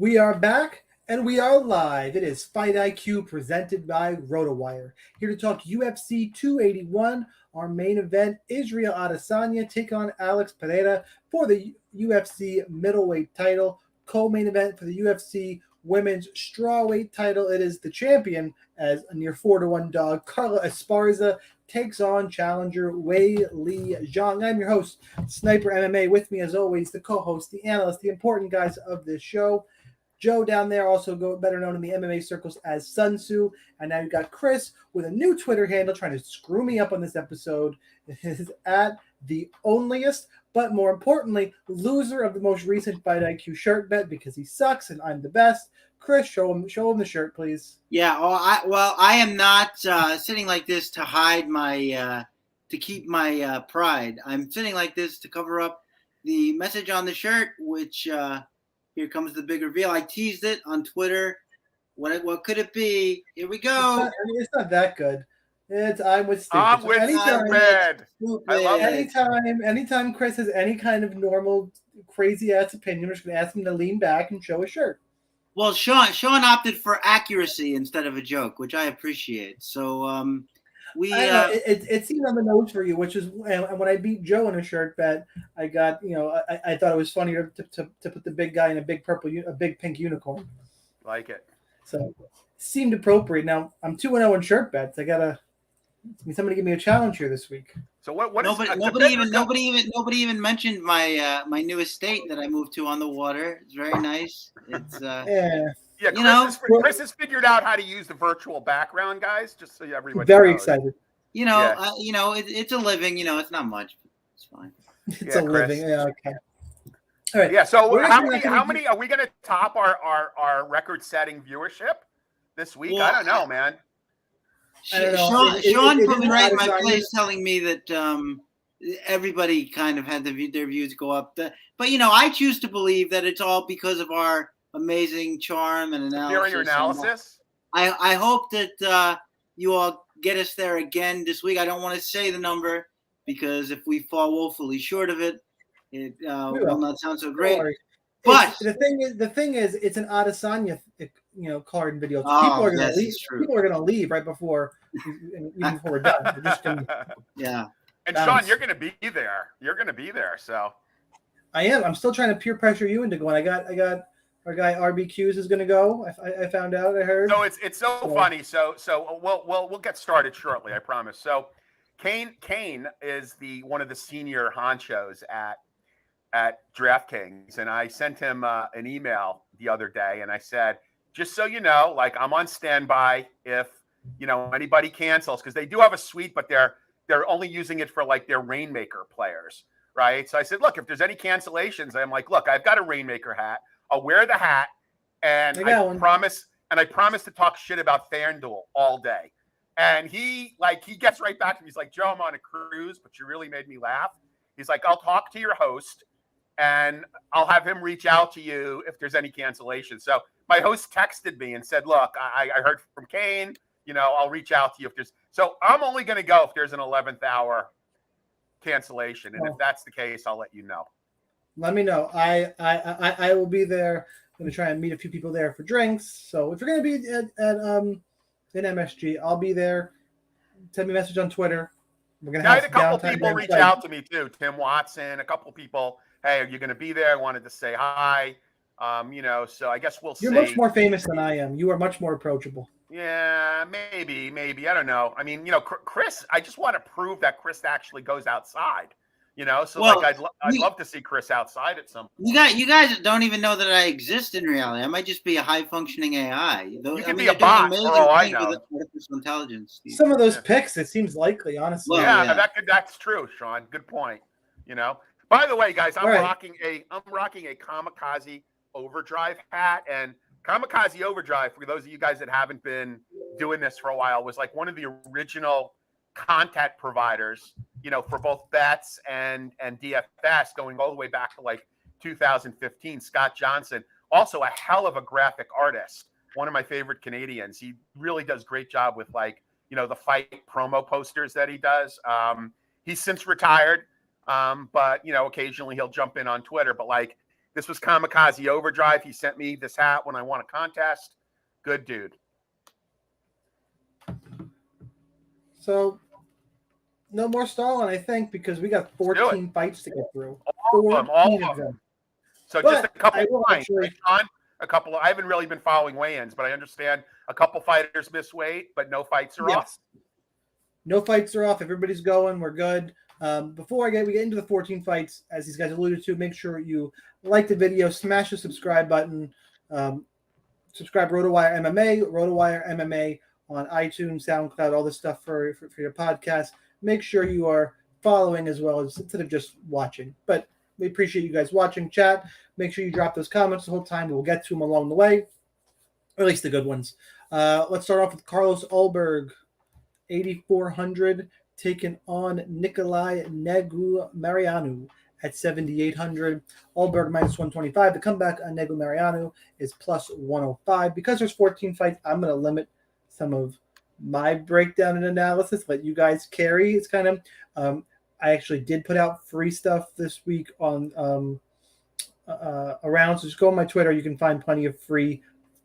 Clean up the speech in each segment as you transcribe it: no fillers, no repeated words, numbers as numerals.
We are back and we are live. It is Fight IQ presented by RotoWire. Here to talk UFC 281. Our main event, Israel Adesanya take on Alex Pereira for the UFC middleweight title. Co-main event for the UFC women's strawweight title. It is the champion as a near 4-1 dog. Carla Esparza takes on challenger Weili Zhang. I'm your host, Sniper MMA. With me as always, the co-host, the analyst, the important guys of this show. Joe down there, also better known in the MMA circles as Sun Tzu. And now you've got Chris with a new Twitter handle trying to screw me up on this episode. It is at the onlyest, but more importantly, loser of the most recent Fight IQ shirt bet because he sucks and I'm the best. Chris, show him the shirt, please. Yeah, I am not sitting like this to hide my, to keep my pride. I'm sitting like this to cover up the message on the shirt, which... here comes the big reveal. I teased it on Twitter. What could it be? Here we go. It's not that good. I'm with stupid. I'm with stupid. Anytime Chris has any kind of normal, crazy ass opinion, we're just gonna ask him to lean back and show a shirt. Well, Shaun opted for accuracy instead of a joke, which I appreciate. So it seemed on the nose for you, which is and when I beat Joe in a shirt bet, I got I thought it was funnier to put the big guy in a big pink unicorn. Like it. So it seemed appropriate. Now I'm 2-0 in shirt bets. I gotta somebody give me a challenge here this week. So what? Nobody even mentioned my my new estate that I moved to on the water. It's very nice. It's Yeah, Chris has figured out how to use the virtual background, guys. Just so everybody very knows. excited. It's a living. It's not much. It's fine. It's a living. Yeah. Okay. All right. Yeah. So how many are we going to top our record-setting viewership this week? Well, I don't know, man. Shaun put me right in my place, telling me that everybody kind of had their views go up. But I choose to believe that it's all because of our amazing charm and analysis. Superior analysis. I hope that you all get us there again this week. I don't want to say the number because if we fall woefully short of it, it will not sound so great. But the thing is, it's an Adesanya, card and video. Oh, people are going to leave. People are going to leave right before we're done. They're just gonna, yeah. And Shaun, you're going to be there. You're going to be there. So I am. I'm still trying to peer pressure you into going. I got. Our guy RBQs is going to go. I found out. I heard. So it's so funny. So we'll get started shortly. I promise. So Kane is one of the senior honchos at DraftKings, and I sent him an email the other day, and I said, just so you know, like I'm on standby if anybody cancels because they do have a suite, but they're only using it for like their Rainmaker players, right? So I said, look, if there's any cancellations, I'm like, look, I've got a Rainmaker hat. I'll wear the hat, and I promise to talk shit about FanDuel all day. And he gets right back to me. He's like, Joe, I'm on a cruise, but you really made me laugh. He's like, I'll talk to your host, and I'll have him reach out to you if there's any cancellation. So my host texted me and said, look, I heard from Kane. I'll reach out to you if there's. So I'm only going to go if there's an 11th hour cancellation, and if that's the case, I'll let you know. Let me know. I will be there. I'm gonna try and meet a few people there for drinks. So if you're gonna be at in MSG, I'll be there. Send me a message on Twitter. We're gonna have I had a couple people reach out to me too. Tim Watson, a couple people. Hey, are you gonna be there? I wanted to say hi. So I guess we'll see. You're much more famous than I am. You are much more approachable. Yeah, maybe. I don't know. I mean, Chris. I just want to prove that Chris actually goes outside. I'd love to see Chris outside at some point. You guys don't even know that I exist in reality. I might just be a high functioning AI. You could be a bot for all I know. Artificial intelligence. Some of those picks, it seems likely, honestly. Well, that's true, Shaun. Good point. By the way, guys, I'm rocking a Kamikaze Overdrive hat, and Kamikaze Overdrive, for those of you guys that haven't been doing this for a while, was like one of the original content providers, for both bets and DFS, going all the way back to like 2015. Scott Johnson, also a hell of a graphic artist, one of my favorite Canadians. He really does great job with the fight promo posters that he does. He's since retired, but occasionally he'll jump in on Twitter. But This was Kamikaze Overdrive. He sent me this hat when I won a contest. Good dude. So, no more stalling, I think, because we got 14 fights to get through. All of them. So But just a couple I will points, actually- right, Shaun? I haven't really been following weigh-ins, but I understand a couple fighters miss weight, but no fights are off. No fights are off. Everybody's going. We're good. Before we get into the 14 fights, as these guys alluded to, make sure you like the video, smash the subscribe button, subscribe RotoWire MMA on iTunes, SoundCloud, all this stuff for your podcast. Make sure you are following as well as instead of just watching. But we appreciate you guys watching. Chat. Make sure you drop those comments the whole time. We'll get to them along the way, or at least the good ones. Let's start off with Carlos Ulberg, 8,400, taking on Nikolai Negumereanu at 7,800. Ulberg minus 125. The comeback on Negumereanu is plus 105. Because there's 14 fights, I'm going to limit some of my breakdown and analysis. Let you guys carry. It's kind of I actually did put out free stuff this week on around. So just go on my Twitter. You can find plenty of free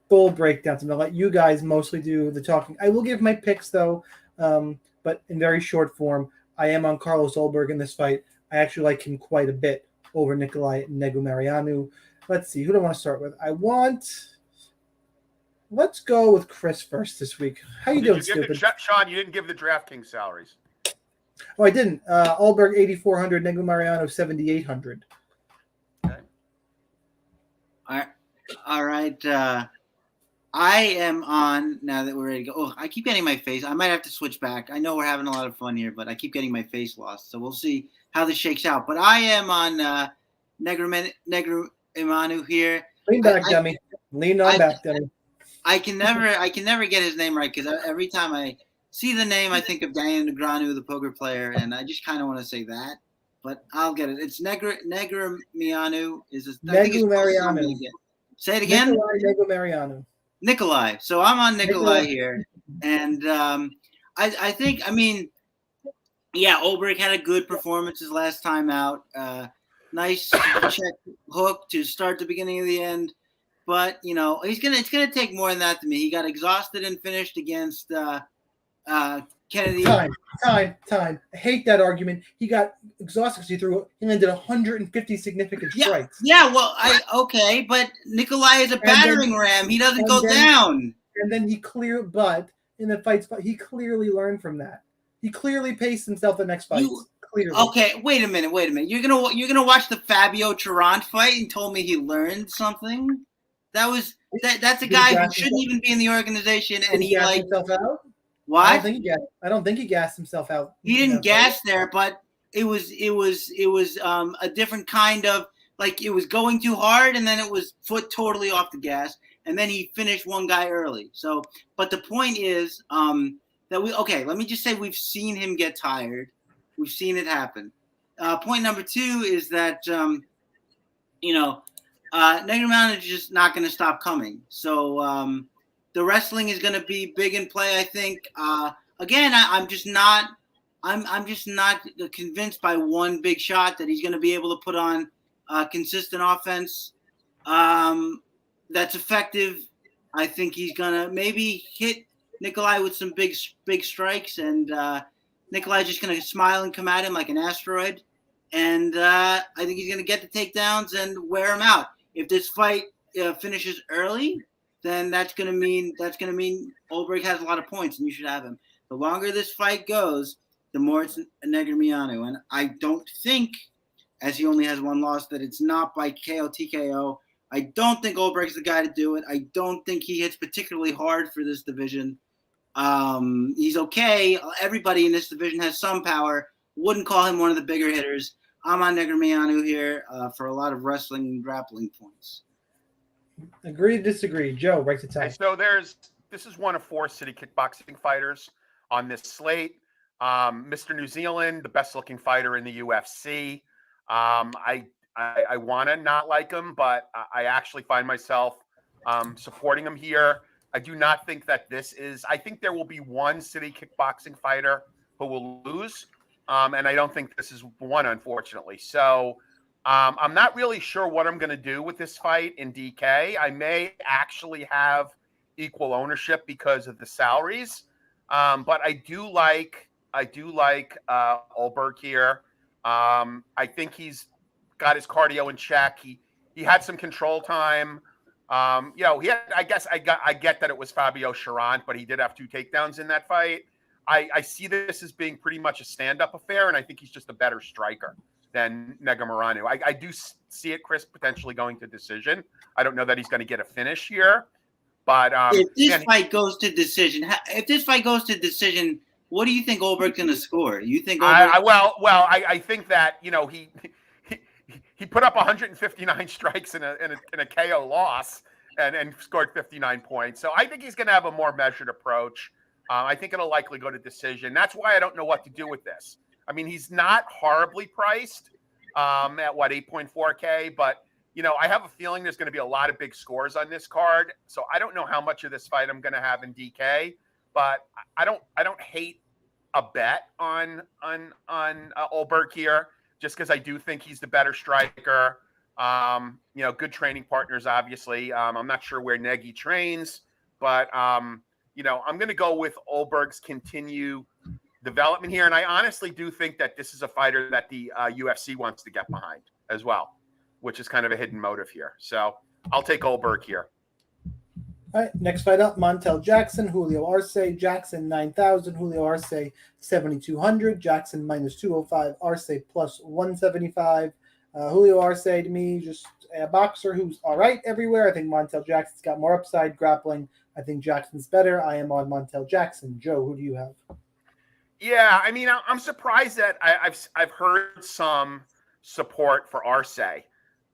full breakdowns. I'm going to let you guys mostly do the talking. I will give my picks, though, but in very short form. I am on Carlos Ulberg in this fight. I actually like him quite a bit over Nikolai Negumereanu. Let's see. Who do I want to start with? Let's go with Chris first this week. How you doing, stupid? Shaun, you didn't give the DraftKings salaries. Oh, I didn't. Ulberg 8,400, Negumereanu 7,800. Okay. All right. I am on now that we're ready to go. Oh, I keep getting my face. I might have to switch back. I know we're having a lot of fun here, but I keep getting my face lost. So we'll see how this shakes out. But I am on Negumereanu here. Lean back, dummy. Lean on back, dummy. I can never get his name right because every time I see the name, I think of Daniel Negreanu, the poker player, and I just kind of want to say that. But I'll get it. It's Negumereanu. Negumereanu. Say it again. Nikolai Negumereanu. Nikolai. So I'm on Nikolai here, and I think Ulberg had a good performance his last time out. Nice check hook to start the beginning of the end. But it's gonna take more than that to me. He got exhausted and finished against Kennedy. Time. I hate that argument. He got exhausted because he landed 150 significant strikes. Yeah. Well, but Nikolai is a battering ram. He doesn't go down. And then in the fights, he clearly learned from that. He clearly paced himself the next fight. Clearly. Okay, wait a minute. You're gonna watch the Fabio Tarrant fight and told me he learned something? That's a guy who shouldn't even be in the organization, and he gassed himself out. What? I don't think he gassed himself out. He didn't gas there, but it was a different kind of it was going too hard, and then it was foot totally off the gas, and then he finished one guy early. So, but the point is that let me just say we've seen him get tired. We've seen it happen. Point number 2 is that Negumereanu is just not going to stop coming. So the wrestling is going to be big in play, I think. Again, I'm just not convinced by one big shot that he's going to be able to put on consistent offense that's effective. I think he's going to maybe hit Nikolai with some big strikes, and Nikolai's just going to smile and come at him like an asteroid. And I think he's going to get the takedowns and wear him out. If this fight finishes early, then that's going to mean Ulberg has a lot of points, and you should have him. The longer this fight goes, the more it's Negumereanu. And I don't think, as he only has one loss, that it's not by KO TKO. I don't think Ulberg's the guy to do it. I don't think he hits particularly hard for this division. He's okay. Everybody in this division has some power. Wouldn't call him one of the bigger hitters. I'm on Negumereanu here for a lot of wrestling and grappling points. Agree, disagree. Joe, right to tie. So this is one of 4 city kickboxing fighters on this slate. Mr. New Zealand, the best looking fighter in the UFC. I want to not like him, but I actually find myself supporting him here. I do not think that I think there will be one city kickboxing fighter who will lose. And I don't think this is one, unfortunately. So I'm not really sure what I'm going to do with this fight in DK. I may actually have equal ownership because of the salaries, but I do like Olberg here. I think he's got his cardio in check. He had some control time. He had, I guess I get that it was Fabio Charant, but he did have 2 takedowns in that fight. I see this as being pretty much a stand-up affair, and I think he's just a better striker than Negumereanu. I do see it, Chris, potentially going to decision. I don't know that he's going to get a finish here, but if this fight goes to decision, what do you think Olberg's going to score? You think I think that he put up 159 strikes in a KO loss and scored 59 points. So I think he's going to have a more measured approach. I think it'll likely go to decision. That's why I don't know what to do with this. I mean, he's not horribly priced at 8.4K, but I have a feeling there's going to be a lot of big scores on this card. So I don't know how much of this fight I'm going to have in DK, but I don't hate a bet on Olberg here, just because I do think he's the better striker. Good training partners, obviously. I'm not sure where Nagy trains, but I'm going to go with Olberg's continue development here. And I honestly do think that this is a fighter that the UFC wants to get behind as well, which is kind of a hidden motive here. So I'll take Olberg here. All right, next fight up, Montel Jackson, Julio Arce. Jackson 9,000, Julio Arce 7,200. Jackson minus 205, Arce plus 175. Julio Arce, to me, just a boxer who's all right everywhere. I think Montel Jackson's got more upside grappling. I think Jackson's better. I am on Montel Jackson. Joe, who do you have? Yeah, I mean, I'm surprised that I've heard some support for Arce.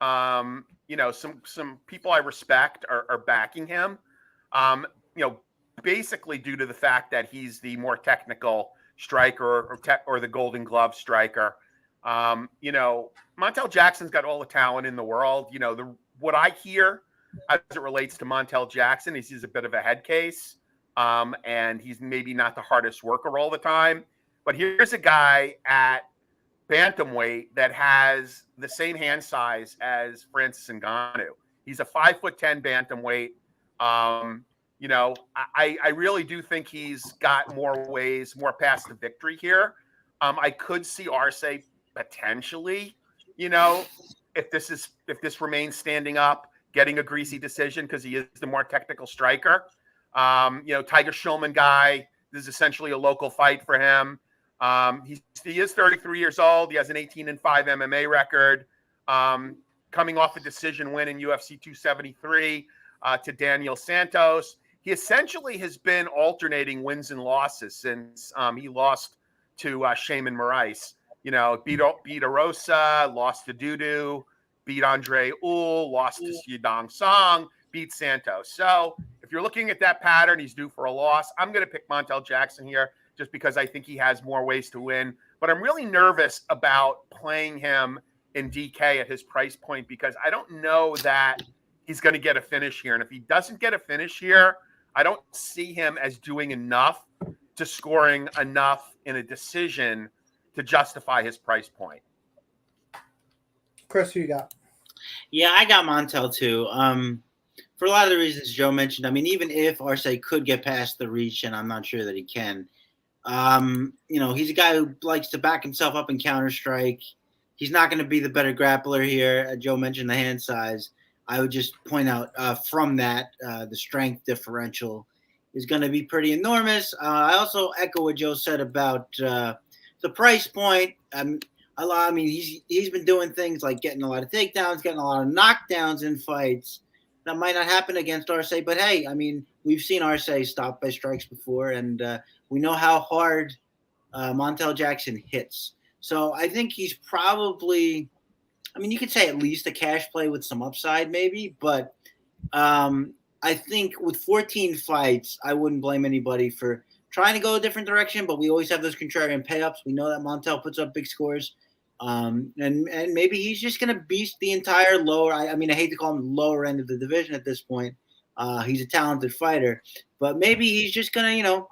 Some people I respect are backing him. Basically due to the fact that he's the more technical striker or the Golden Glove striker. Montel Jackson's got all the talent in the world. What I hear as it relates to Montel Jackson is he's a bit of a head case. And he's maybe not the hardest worker all the time. But here's a guy at bantamweight that has the same hand size as Francis Ngannou. He's a 5'10" bantamweight. I really do think he's got more paths to victory here. I could see Arce potentially, if this remains standing up, getting a greasy decision because he is the more technical striker. Tiger Schulman guy. This is essentially a local fight for him. He is 33 years old. He has an 18-5 MMA record. Coming off a decision win in UFC 273 to Daniel Santos. He essentially has been alternating wins and losses since he lost to Shaman Moraes. Beat Arosa, lost to Dudu, beat Andre Uhl, lost to Yadong Song, beat Santos. So if you're looking at that pattern, he's due for a loss. I'm going to pick Montel Jackson here just because I think he has more ways to win. But I'm really nervous about playing him in DK at his price point because I don't know that he's going to get a finish here. And if he doesn't get a finish here, I don't see him as doing enough to scoring enough in a decision to justify his price point. Chris, who you got? Yeah, I got Montel too. For a lot of the reasons Joe mentioned. I mean, even if Arce could get past the reach, and I'm not sure that he can, he's a guy who likes to back himself up and counter strike. He's not going to be the better grappler here. Joe mentioned the hand size. I would just point out from that, the strength differential is going to be pretty enormous. I also echo what Joe said about the price point. He's been doing things like getting a lot of takedowns, getting a lot of knockdowns in fights. That might not happen against Arce, but hey, we've seen Arce stopped by strikes before, and we know how hard Montel Jackson hits. So I think he's probably, you could say at least a cash play with some upside maybe, but I think with 14 fights, I wouldn't blame anybody for trying to go a different direction, but we always have those contrarian payups. We know that Montel puts up big scores. And maybe he's just going to beast the entire lower. I hate to call him lower end of the division at this point. He's a talented fighter, but maybe he's just going to,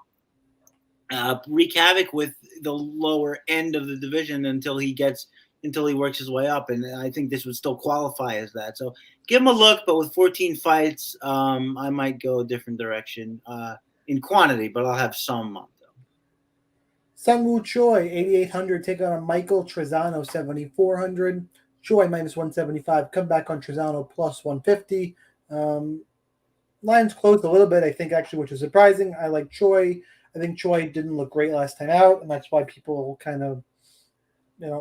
wreak havoc with the lower end of the division until he gets until he works his way up. And I think this would still qualify as that. So give him a look, but with 14 fights, I might go a different direction in quantity, but I'll have some though. Sungwoo Choi, 8,800, take on Michael Trezano, 7,400. Choi minus 175, come back on Trezano plus 150. Line's closed a little bit, I think, actually, which is surprising. I like Choi. I think Choi didn't look great last time out, and that's why people kind of,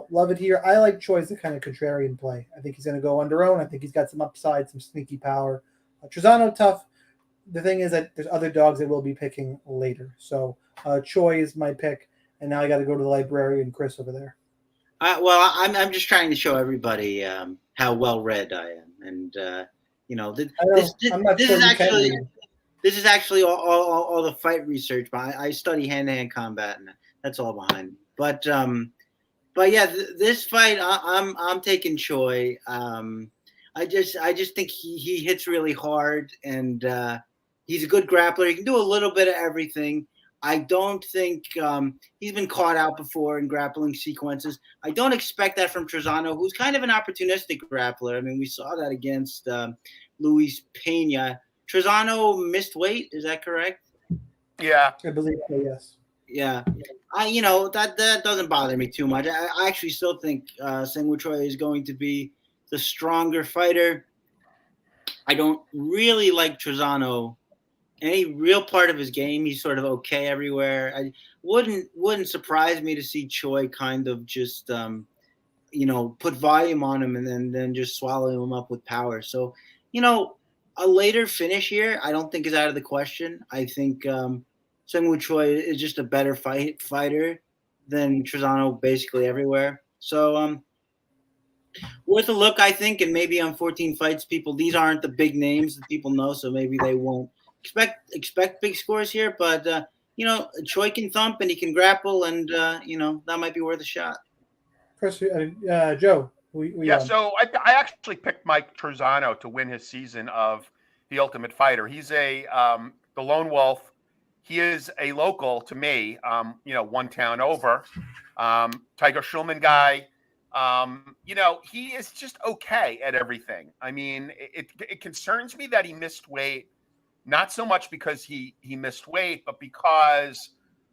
love it here. I like Choi as a kind of contrarian play. I think he's going to go under own. I think he's got some upside, some sneaky power. Trezano, tough. The thing is that there's other dogs that we'll be picking later. So Choi is my pick, and now I got to go to the librarian, Chris, over there. Well, I'm just trying to show everybody how well read I am, and this is actually all the fight research. But I study hand-to-hand combat, and that's all behind me. But yeah, this fight I'm taking Choi. I just think he hits really hard, and he's a good grappler. He can do a little bit of everything. I don't think he's been caught out before in grappling sequences. I don't expect that from Trezano, who's kind of an opportunistic grappler. I mean, we saw that against Luis Pena. Trezano missed weight. Is that correct? Yeah, I believe so, yes. Yeah. That doesn't bother me too much. I actually still think Sungwoo Choi is going to be the stronger fighter. I don't really like Trezano. Any real part of his game, he's sort of okay everywhere. I wouldn't surprise me to see Choi kind of just put volume on him and then just swallow him up with power. So, a later finish here, I don't think is out of the question. I think Sungwoo Choi is just a better fighter than Trezano basically everywhere. So worth a look, I think, and maybe on 14 fights, these aren't the big names that people know, so maybe they won't expect big scores here, but Choi can thump and he can grapple, and that might be worth a shot. Chris, Joe, so I actually picked Mike Trezano to win his season of The Ultimate Fighter. He's the lone wolf. He is a local to me, one town over. Tiger Schulman guy. He is just okay at everything. I mean, it concerns me that he missed weight. Not so much because he missed weight, but because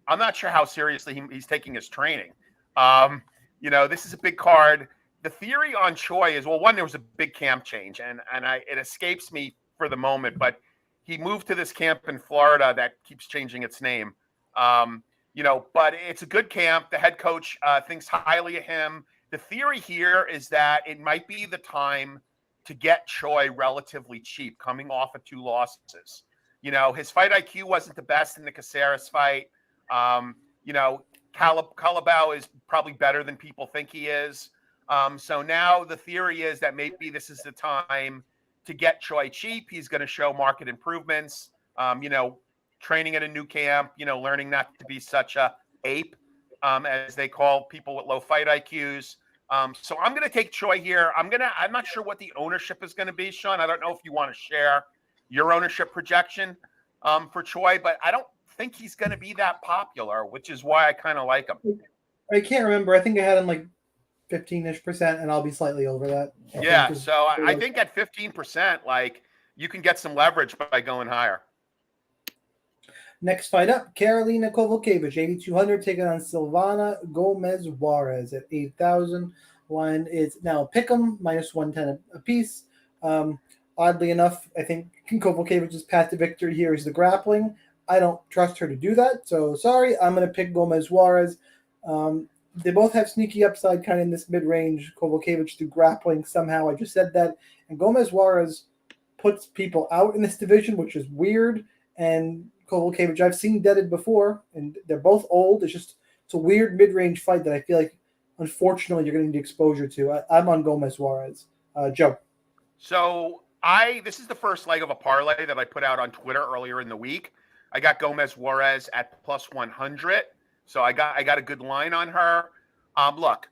I'm not sure how seriously he's taking his training. This is a big card. The theory on Choi is, well, one, there was a big camp change, and it escapes me for the moment, but he moved to this camp in Florida that keeps changing its name. But it's a good camp. The head coach thinks highly of him. The theory here is that it might be the time to get Choi relatively cheap, coming off of 2 losses. His fight IQ wasn't the best in the Caceres fight. Calabao is probably better than people think he is. So now the theory is that maybe this is the time to get Choi cheap. He's going to show market improvements, training at a new camp, learning not to be such a ape, as they call people with low fight IQs. So I'm going to take Choi here. I'm not sure what the ownership is going to be, Shaun. I don't know if you want to share your ownership projection for Choi, but I don't think he's going to be that popular, which is why I kind of like him. I can't remember. I think I had him like 15-ish%, and I'll be slightly over that. I think at 15%, you can get some leverage by going higher. Next fight up, Karolina Kowalkiewicz, 8,200, taking on Silvana Gomez Juarez at 8,000. Line is now pick'em, minus 110 apiece. Oddly enough, I think Kowalkiewicz's path to victory here is the grappling. I don't trust her to do that, so sorry. I'm going to pick Gomez Juarez. They both have sneaky upside kind of in this mid-range. Kowalkiewicz through grappling somehow. I just said that. And Gomez Juarez puts people out in this division, which is weird. And Kowalkiewicz, I've seen deaded before, and they're both old. It's a weird mid-range fight that I feel like, unfortunately, you're going to need exposure to. I'm on Gomez Juarez. Joe. So this is the first leg of a parlay that I put out on Twitter earlier in the week. I got Gomez Juarez at plus 100. So I got a good line on her. Look,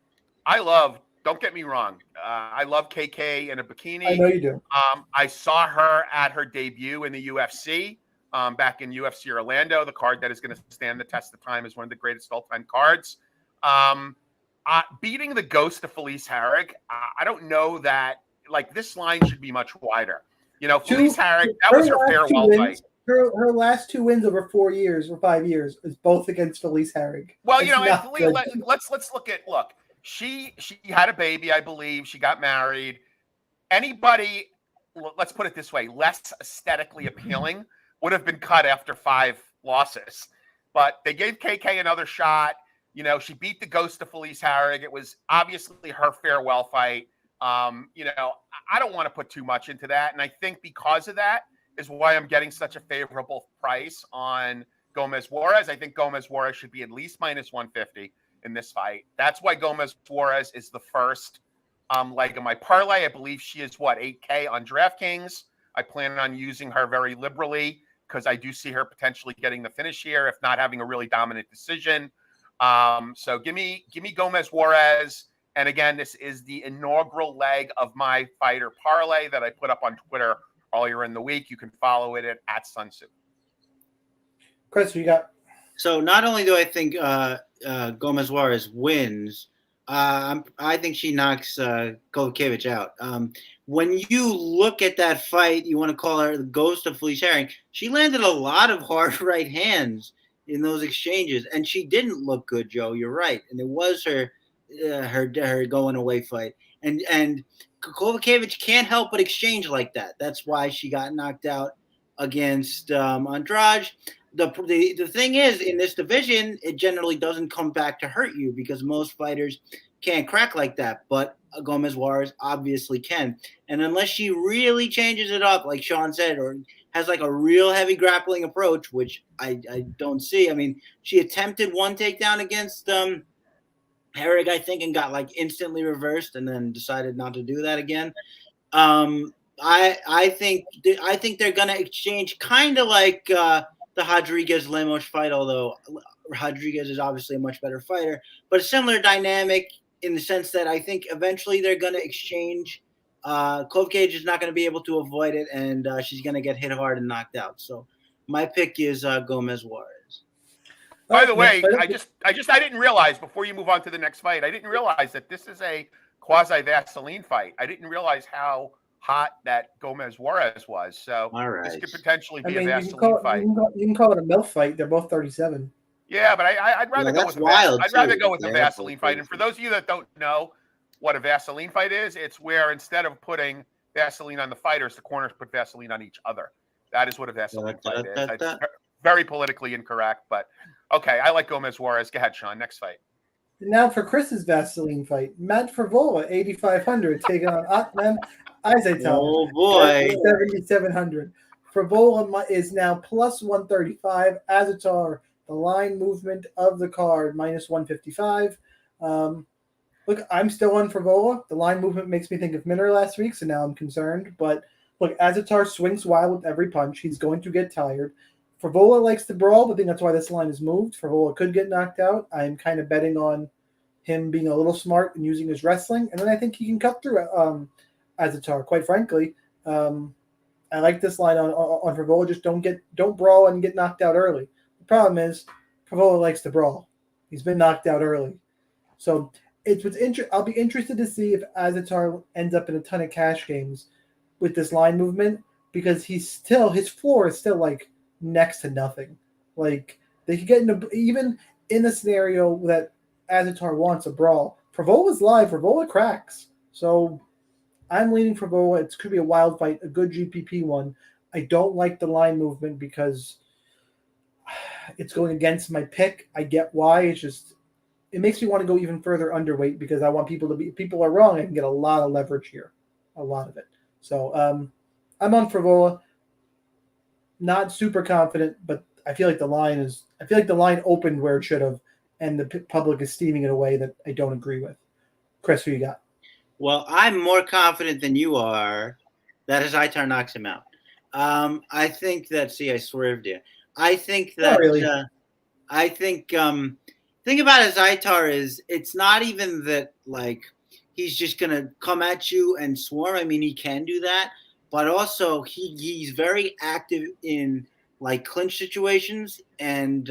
don't get me wrong. I love KK in a bikini. I know you do. I saw her at her debut in the UFC back in UFC Orlando, the card that is going to stand the test of time as one of the greatest all-time cards. beating the ghost of Felice Herrig, I don't know that, like, this line should be much wider. You know, Felice Herrig, that was her farewell fight. Her last 2 wins over 4 years or 5 years is both against Felice Herrig. Well, you know, let's look. She had a baby, I believe. She got married. Anybody, let's put it this way, less aesthetically appealing would have been cut after 5 losses. But they gave KK another shot. You know, she beat the ghost of Felice Herrig. It was obviously her farewell fight. You know, I don't want to put too much into that. And I think because of that is why I'm getting such a favorable price on Gomez Juarez. I think Gomez Juarez should be at least minus 150 in this fight. That's why Gomez Juarez is the first leg of my parlay. I believe she is 8K on DraftKings. I plan on using her very liberally because I do see her potentially getting the finish here, if not having a really dominant decision. So give me Gomez Juarez. And again, this is the inaugural leg of my fighter parlay that I put up on Twitter earlier in the week. You can follow it at Sunsu. Chris, what you got? So not only do I think Gomez Juarez wins, I think she knocks Kovacevic out. When you look at that fight, you want to call her the ghost of Felice Herrig. She landed a lot of hard right hands in those exchanges, and she didn't look good, Joe. You're right, and it was her going away fight. And Kovacevic can't help but exchange like that. That's why she got knocked out against Andrade. The thing is, in this division, it generally doesn't come back to hurt you because most fighters can't crack like that. But Gomez Juarez obviously can. And unless she really changes it up, like Shaun said, or has like a real heavy grappling approach, which I don't see. I mean, she attempted one takedown against Herrig, I think, and got like instantly reversed and then decided not to do that again. I think they're going to exchange kind of like the Rodriguez-Lemos fight, although Rodriguez is obviously a much better fighter, but a similar dynamic in the sense that I think eventually they're going to exchange. Kovacevic is not going to be able to avoid it, and she's going to get hit hard and knocked out. So my pick is Gomez Juarez. By the way, I didn't realize, before you move on to the next fight, I didn't realize that this is a quasi-Vaseline fight. I didn't realize how hot that Gomez Juarez was. So this could potentially be a Vaseline fight. You can call it a MILF fight. They're both 37. Yeah, but I'd rather go with a Vaseline fight. And for those of you that don't know what a Vaseline fight is, it's where instead of putting Vaseline on the fighters, the corners put Vaseline on each other. That is what a Vaseline fight is. It's very politically incorrect, but okay. I like Gomez Juarez. Go ahead, Shaun. Next fight. Now for Chris's Vaseline fight, Matt Frevola, 8,500, taking on Atman Aizatal. Oh boy, 7,700. Frevola is now plus 135. Azatar, the line movement of the card, minus 155. Look, I'm still on Frevola. The line movement makes me think of Minner last week, so now I'm concerned. But look, Azatar swings wild with every punch. He's going to get tired. Frevola likes to brawl, but I think that's why this line is moved. Frevola could get knocked out. I'm kind of betting on him being a little smart and using his wrestling, and then I think he can cut through Azatar. Quite frankly, I like this line on Frevola. Just don't brawl and get knocked out early. The problem is Frevola likes to brawl. He's been knocked out early, so I'll be interested to see if Azatar ends up in a ton of cash games with this line movement because his floor is still like next to nothing. Like they could get even in the scenario that Azatar wants a brawl. Frevola's live. Frevola cracks. So I'm leaning Frevola. It could be a wild fight, a good GPP one. I don't like the line movement because it's going against my pick. I get why. It makes me want to go even further underweight because I want people are wrong. I can get a lot of leverage here, a lot of it. So I'm on Frevola. Not super confident, but I feel like the line opened where it should have, and the public is steaming it away that I don't agree with. Chris, who you got? Well, I'm more confident than you are that Azatar knocks him out. I think that. See, I swerved you. I think that. Not really. I think. Thing about Azatar is it's not even that like he's just gonna come at you and swarm. I mean, he can do that. But also, he's very active in like clinch situations, and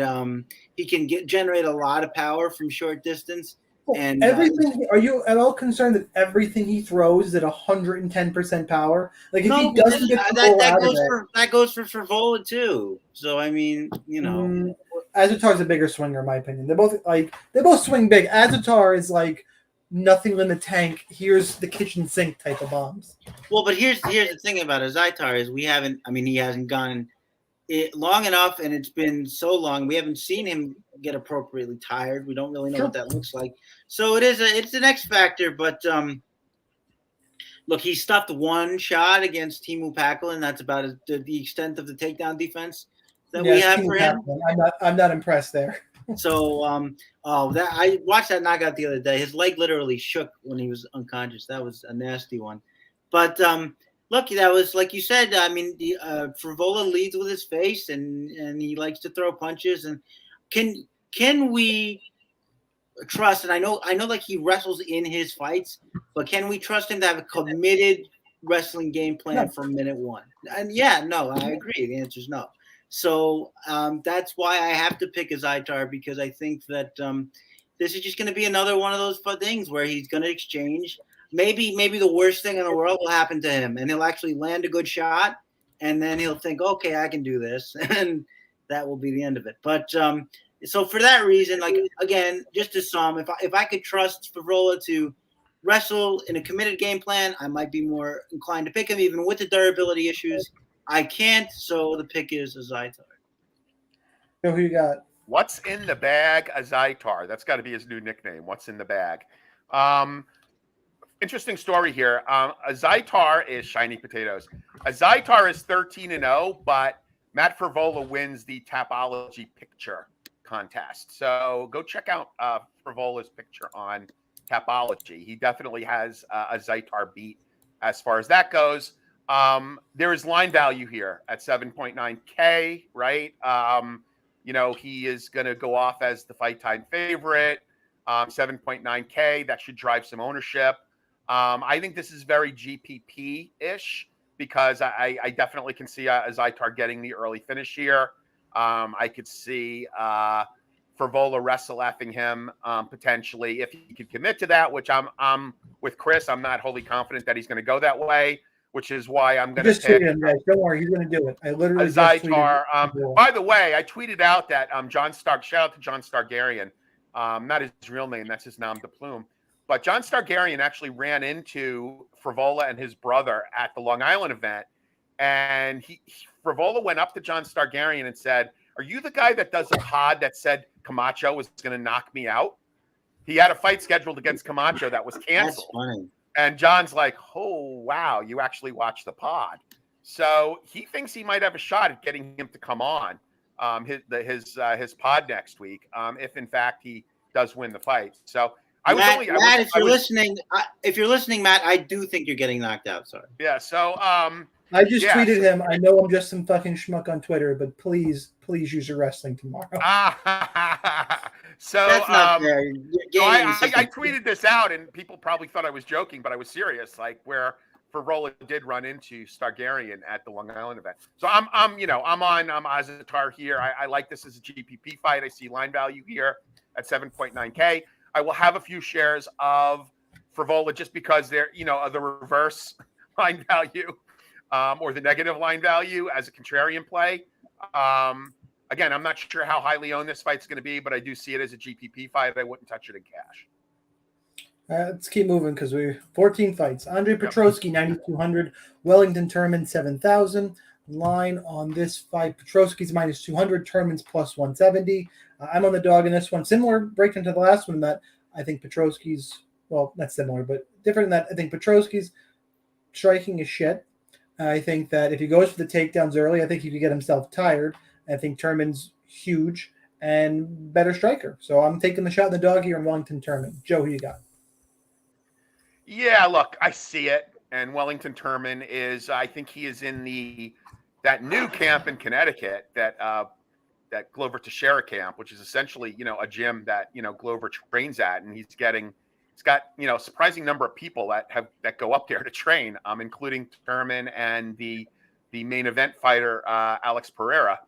he can generate a lot of power from short distance. And everything. Are you at all concerned that everything he throws is at 110% power? Like if no, he but doesn't get the ball out of it, that goes for Favola too. So I mean, you know, Azatar's a bigger swinger in my opinion. They both swing big. Azatar is like nothing in the tank. Here's the kitchen sink type of bombs. well, but here's the thing about Azaitar is we haven't. I mean, he hasn't gone it long enough, and it's been so long. We haven't seen him get appropriately tired. We don't really know what that looks like. So it's an X factor. But look, he stuffed one shot against Timu Pakalin. That's about the extent of the takedown defense that we have for him. I'm not impressed there. So that I watched that knockout the other day. His leg literally shook when he was unconscious. That was a nasty one. But look, that was like you said. I mean, Favola leads with his face, and he likes to throw punches. And can we trust? And I know, like he wrestles in his fights, but can we trust him to have a committed wrestling game plan from minute one? And no, I agree. The answer is no. So that's why I have to pick Azaitar, because I think that this is just going to be another one of those things where he's going to exchange. Maybe the worst thing in the world will happen to him, and he'll actually land a good shot, and then he'll think, okay, I can do this, and that will be the end of it. But so for that reason, like again, just to sum, if I could trust Favola to wrestle in a committed game plan, I might be more inclined to pick him, even with the durability issues. I can't, so the pick is Azaitar. So who you got? What's in the bag, Azaitar? That's got to be his new nickname. What's in the bag? Interesting story here. Azaitar is shiny potatoes. Azaitar is 13-0, but Matt Favola wins the Tapology picture contest. So go check out Favola's picture on Tapology. He definitely has Azaitar beat as far as that goes. There is line value here at 7.9K, right? He is going to go off as the fight time favorite. 7.9K, that should drive some ownership. I think this is very GPP-ish because I definitely can see Azaitar getting the early finish here. I could see Favola wrestle-effing him potentially if he could commit to that, which I'm with Chris. I'm not wholly confident that he's going to go that way, which is why I'm going to pick him, guys. Don't worry, he's going to do it. I literally Azaitar. By the way, I tweeted out that John Stark. Shout out to John Stargarian. Not his real name, that's his nom de plume. But John Stargarian actually ran into Favola and his brother at the Long Island event, and Favola went up to John Stargarian and said, "Are you the guy that does a pod that said Camacho was going to knock me out?" He had a fight scheduled against Camacho that was canceled. That's funny. And John's like, "Oh wow, you actually watched the pod." So he thinks he might have a shot at getting him to come on his pod next week, if in fact he does win the fight. So Matt, if you're listening, Matt, I do think you're getting knocked out. Sorry. Yeah. So I just tweeted him. I know I'm just some fucking schmuck on Twitter, but please use your wrestling tomorrow. So that's not fair. I tweeted this out, and people probably thought I was joking, but I was serious. Like where Favola did run into Stargarian at the Long Island event. So I'm on Azaitar here. I like this as a GPP fight. I see line value here at 7.9K. I will have a few shares of Favola just because they're, the reverse line value or the negative line value as a contrarian play. Again, I'm not sure how highly owned this fight's going to be, but I do see it as a GPP fight. I wouldn't touch it in cash. Let's keep moving because we're 14 fights. Andre Petroski, 9,200. Wellington Turman, 7,000. Line on this fight, Petroski's -200, Turman's plus 170. I'm on the dog in this one. Similar breakdown to the last one that I think Petroski's, well, not similar, but different than that. I think Petroski's striking is shit. I think that if he goes for the takedowns early, I think he could get himself tired. I think Turman's huge and better striker. So I'm taking the shot in the dog here on Wellington Turman. Joe, who you got? Yeah, look, I see it. And Wellington Turman is, I think he is in that new camp in Connecticut that Glover Teixeira camp, which is essentially, a gym that, Glover trains at. And he's got, a surprising number of people that go up there to train, including Turman and the main event fighter, Alex Pereira.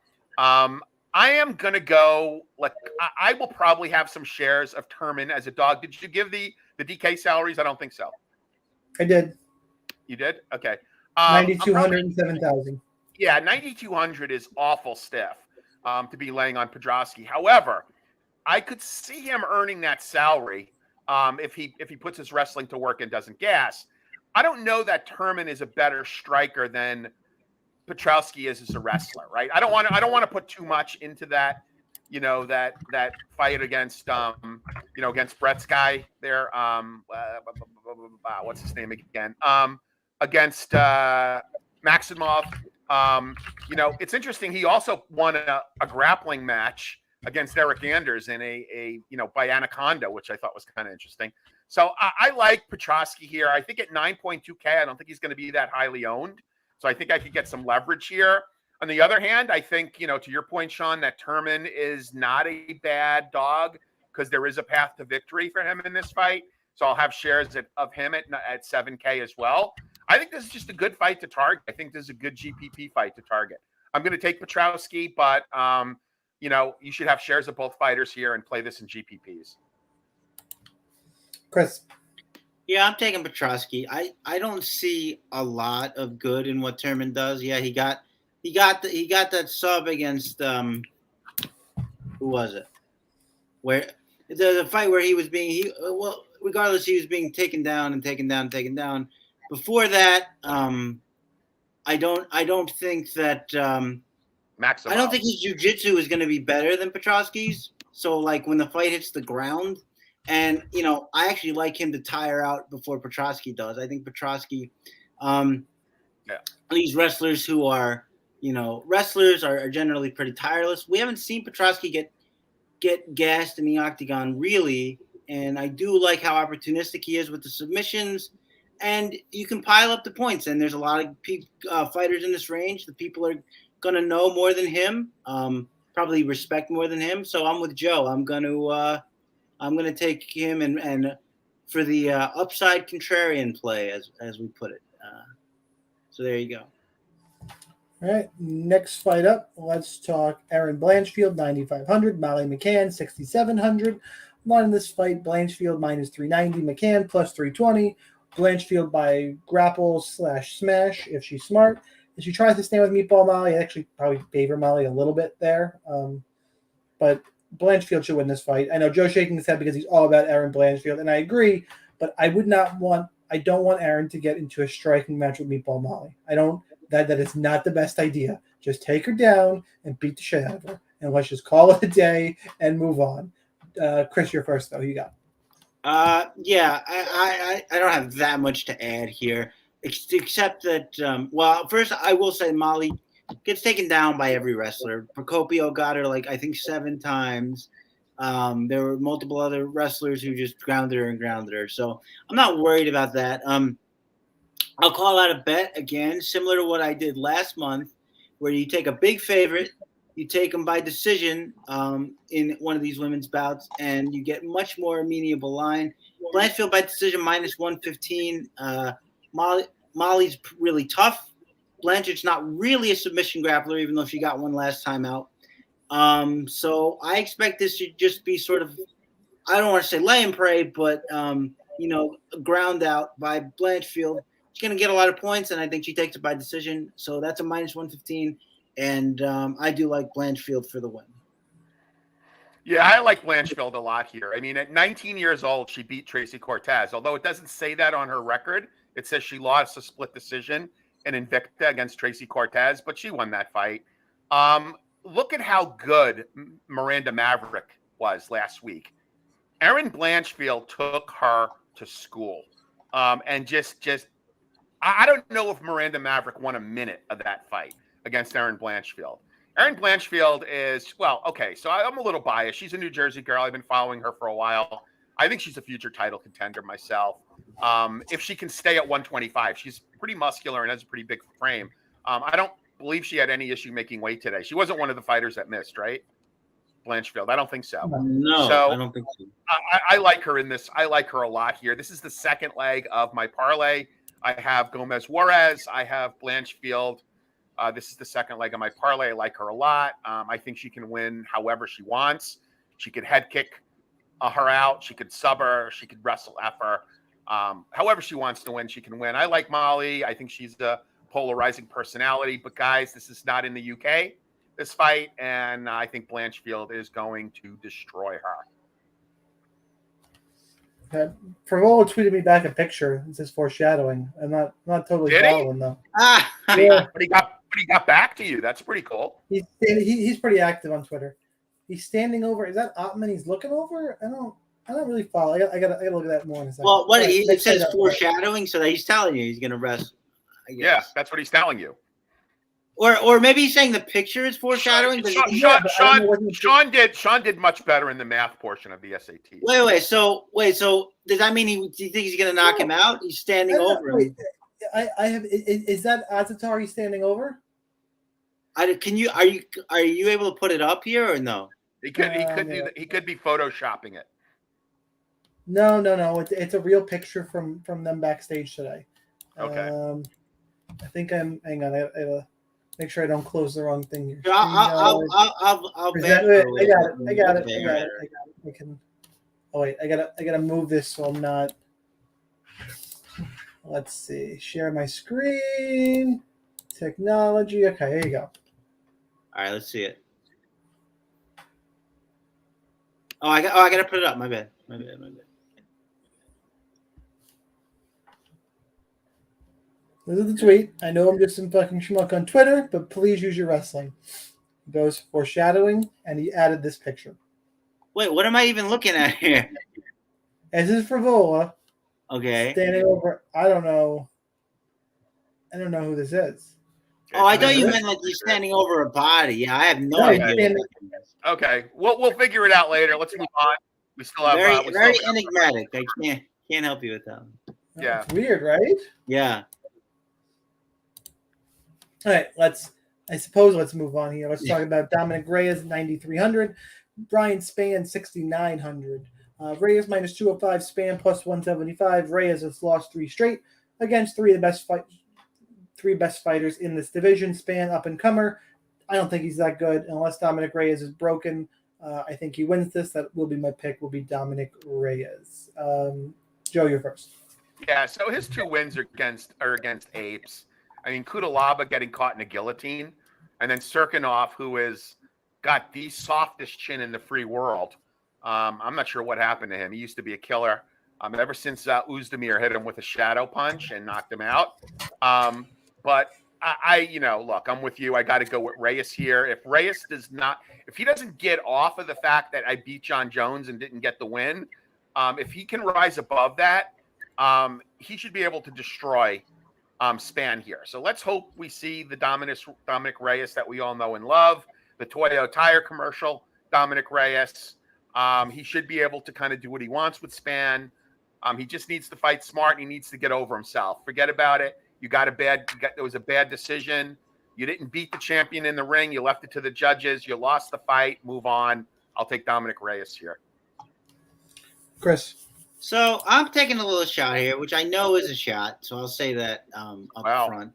I am gonna go. Like I will probably have some shares of Turman as a dog. Did you give the DK salaries? I don't think so. I did. You did? Okay. 9,200 and 7,000. Yeah, 9,200 is awful stiff to be laying on Podroski. However, I could see him earning that salary if he puts his wrestling to work and doesn't gas. I don't know that Turman is a better striker than Petrowski is as a wrestler, right? I don't want to put too much into that, that fight against against Brett's guy there. What's his name again? Against Maximov. It's interesting. He also won a grappling match against Eric Anders in a by Anaconda, which I thought was kind of interesting. So I like Petrowski here. I think at 9.2K, I don't think he's going to be that highly owned. So I think I could get some leverage here. On the other hand, I think, to your point, Shaun, that Turman is not a bad dog because there is a path to victory for him in this fight. So I'll have shares of him at 7K as well. I think this is just a good fight to target. I think this is a good GPP fight to target. I'm going to take Petrowski, but, you should have shares of both fighters here and play this in GPPs. Chris. Yeah, I'm taking Petrowski. I don't see a lot of good in what Turman does. Yeah, he got that sub against who was it? Where the fight where he was being regardless, he was being taken down. Before that, I don't think that Maximum. I don't think his jiu-jitsu is going to be better than Petrowski's. So like when the fight hits the ground. And, I actually like him to tire out before Petrowski does. I think Petrowski, these wrestlers who are, wrestlers are generally pretty tireless. We haven't seen Petrowski get gassed in the octagon, really. And I do like how opportunistic he is with the submissions. And you can pile up the points. And there's a lot of fighters in this range. The people are going to know more than him, probably respect more than him. So I'm with Joe. I'm going to take him and for the upside contrarian play, as we put it. So there you go. All right, next fight up, let's talk Erin Blanchfield, 9,500, Molly McCann, 6,700. Line in this fight, Blanchfield minus 390, McCann plus 320. Blanchfield by grapple/smash if she's smart. If she tries to stand with Meatball Molly, I actually probably favor Molly a little bit there. But Blanchfield should win this fight. I know Joe's shaking his head because he's all about Erin Blanchfield, and I agree, but I don't want Erin to get into a striking match with Meatball Molly. That is not the best idea. Just take her down and beat the shit out of her, and let's just call it a day and move on. Chris, you're first, though. Who you got? Yeah, I don't have that much to add here, except that, first I will say Molly gets taken down by every wrestler. Procopio got her, I think 7 times. There were multiple other wrestlers who just grounded her. So I'm not worried about that. I'll call out a bet again, similar to what I did last month, where you take a big favorite, you take them by decision in one of these women's bouts, and you get much more amenable line. Blanchfield by decision minus 115. Molly's really tough. Blanchard's not really a submission grappler, even though she got one last time out. So I expect this to just be sort of, I don't want to say lay and pray, but, ground out by Blanchfield. She's going to get a lot of points, and I think she takes it by decision. So that's a minus 115, and I do like Blanchfield for the win. Yeah, I like Blanchfield a lot here. I mean, at 19 years old, she beat Tracy Cortez. Although it doesn't say that on her record, it says she lost a split decision in Invicta against Tracy Cortez, but she won that fight. Look at how good Miranda Maverick was last week. Erin Blanchfield took her to school. And I don't know if Miranda Maverick won a minute of that fight against Erin Blanchfield. Erin Blanchfield is, so I'm a little biased. She's a New Jersey girl. I've been following her for a while. I think she's a future title contender myself. If she can stay at 125, she's pretty muscular and has a pretty big frame. I don't believe she had any issue making weight today. She wasn't one of the fighters that missed, right? Blanchfield. I don't think so. No, so I don't think so. I like her in this. I like her a lot here. This is the second leg of my parlay. I have Gomez Juarez. I have Blanchfield. This is the second leg of my parlay. I like her a lot. I think she can win however she wants. She could head kick her out. She could sub her. She could wrestle F her. However she wants to win, she can win. I like Molly. I think she's a polarizing personality. But, guys, this is not in the UK, this fight. And I think Blanchfield is going to destroy her. Favola tweeted me back a picture. It says foreshadowing. I'm not totally Did he? following though. Yeah. But he got back to you. That's pretty cool. He's pretty active on Twitter. He's standing over. Is that Ottman he's looking over? I don't really follow. I gotta look at that more in a second. Well, what Right, it says foreshadowing, so that he's telling you he's gonna wrestle. I guess. Yeah, that's what he's telling you. Or maybe he's saying the picture is foreshadowing. Shaun did much better in the math portion of the SAT. Wait. So does that mean do you think he's gonna knock him out? He's standing over him. I have. Is that Azatar he's standing over? Are you able to put it up here or no? He could be photoshopping it. No. It's a real picture from them backstage today. Okay. I think hang on. I gotta make sure I don't close the wrong thing here. I'll bet. I got it. I can. Oh wait, I gotta move this so I'm not. Let's see. Share my screen. Technology. Okay, here you go. All right, let's see it. I gotta put it up. My bad. This is the tweet. I know I'm just some fucking schmuck on Twitter, but please use your wrestling. He goes foreshadowing, and he added this picture. Wait, what am I even looking at here? This is Favola. Okay. Standing over. I don't know who this is. Oh, I thought you meant like he's standing over a body. Yeah, I have no idea. Okay, we'll figure it out later. Let's move on. We still have very enigmatic. I can't help you with that. Yeah, it's weird, right? Yeah. All right, let's move on here. Let's talk about Dominic Reyes 9,300, Brian Spann 6,900. Reyes minus 205, Spann plus 175. Reyes has lost 3 straight against three best fighters in this division. Spann up and comer. I don't think he's that good unless Dominic Reyes is broken. I think he wins this. That will be my pick. Will be Dominic Reyes. Joe, you're first. Yeah. So his 2 wins are against apes. I mean, Kudalaba getting caught in a guillotine, and then Serkinov, who has got the softest chin in the free world. I'm not sure what happened to him. He used to be a killer. Ever since Uzdemir hit him with a shadow punch and knocked him out. But look, I'm with you. I got to go with Reyes here. If he doesn't get off of the fact that I beat John Jones and didn't get the win, if he can rise above that, he should be able to destroy Spann here. So let's hope we see the Dominic Reyes that we all know and love, the Toyo Tire commercial, Dominic Reyes. He should be able to kind of do what he wants with Spann. He just needs to fight smart, and he needs to get over himself. Forget about it. There was a bad decision. You didn't beat the champion in the ring. You left it to the judges. You lost the fight. Move on. I'll take Dominic Reyes here. Chris. So I'm taking a little shot here, which I know is a shot. So I'll say that up front.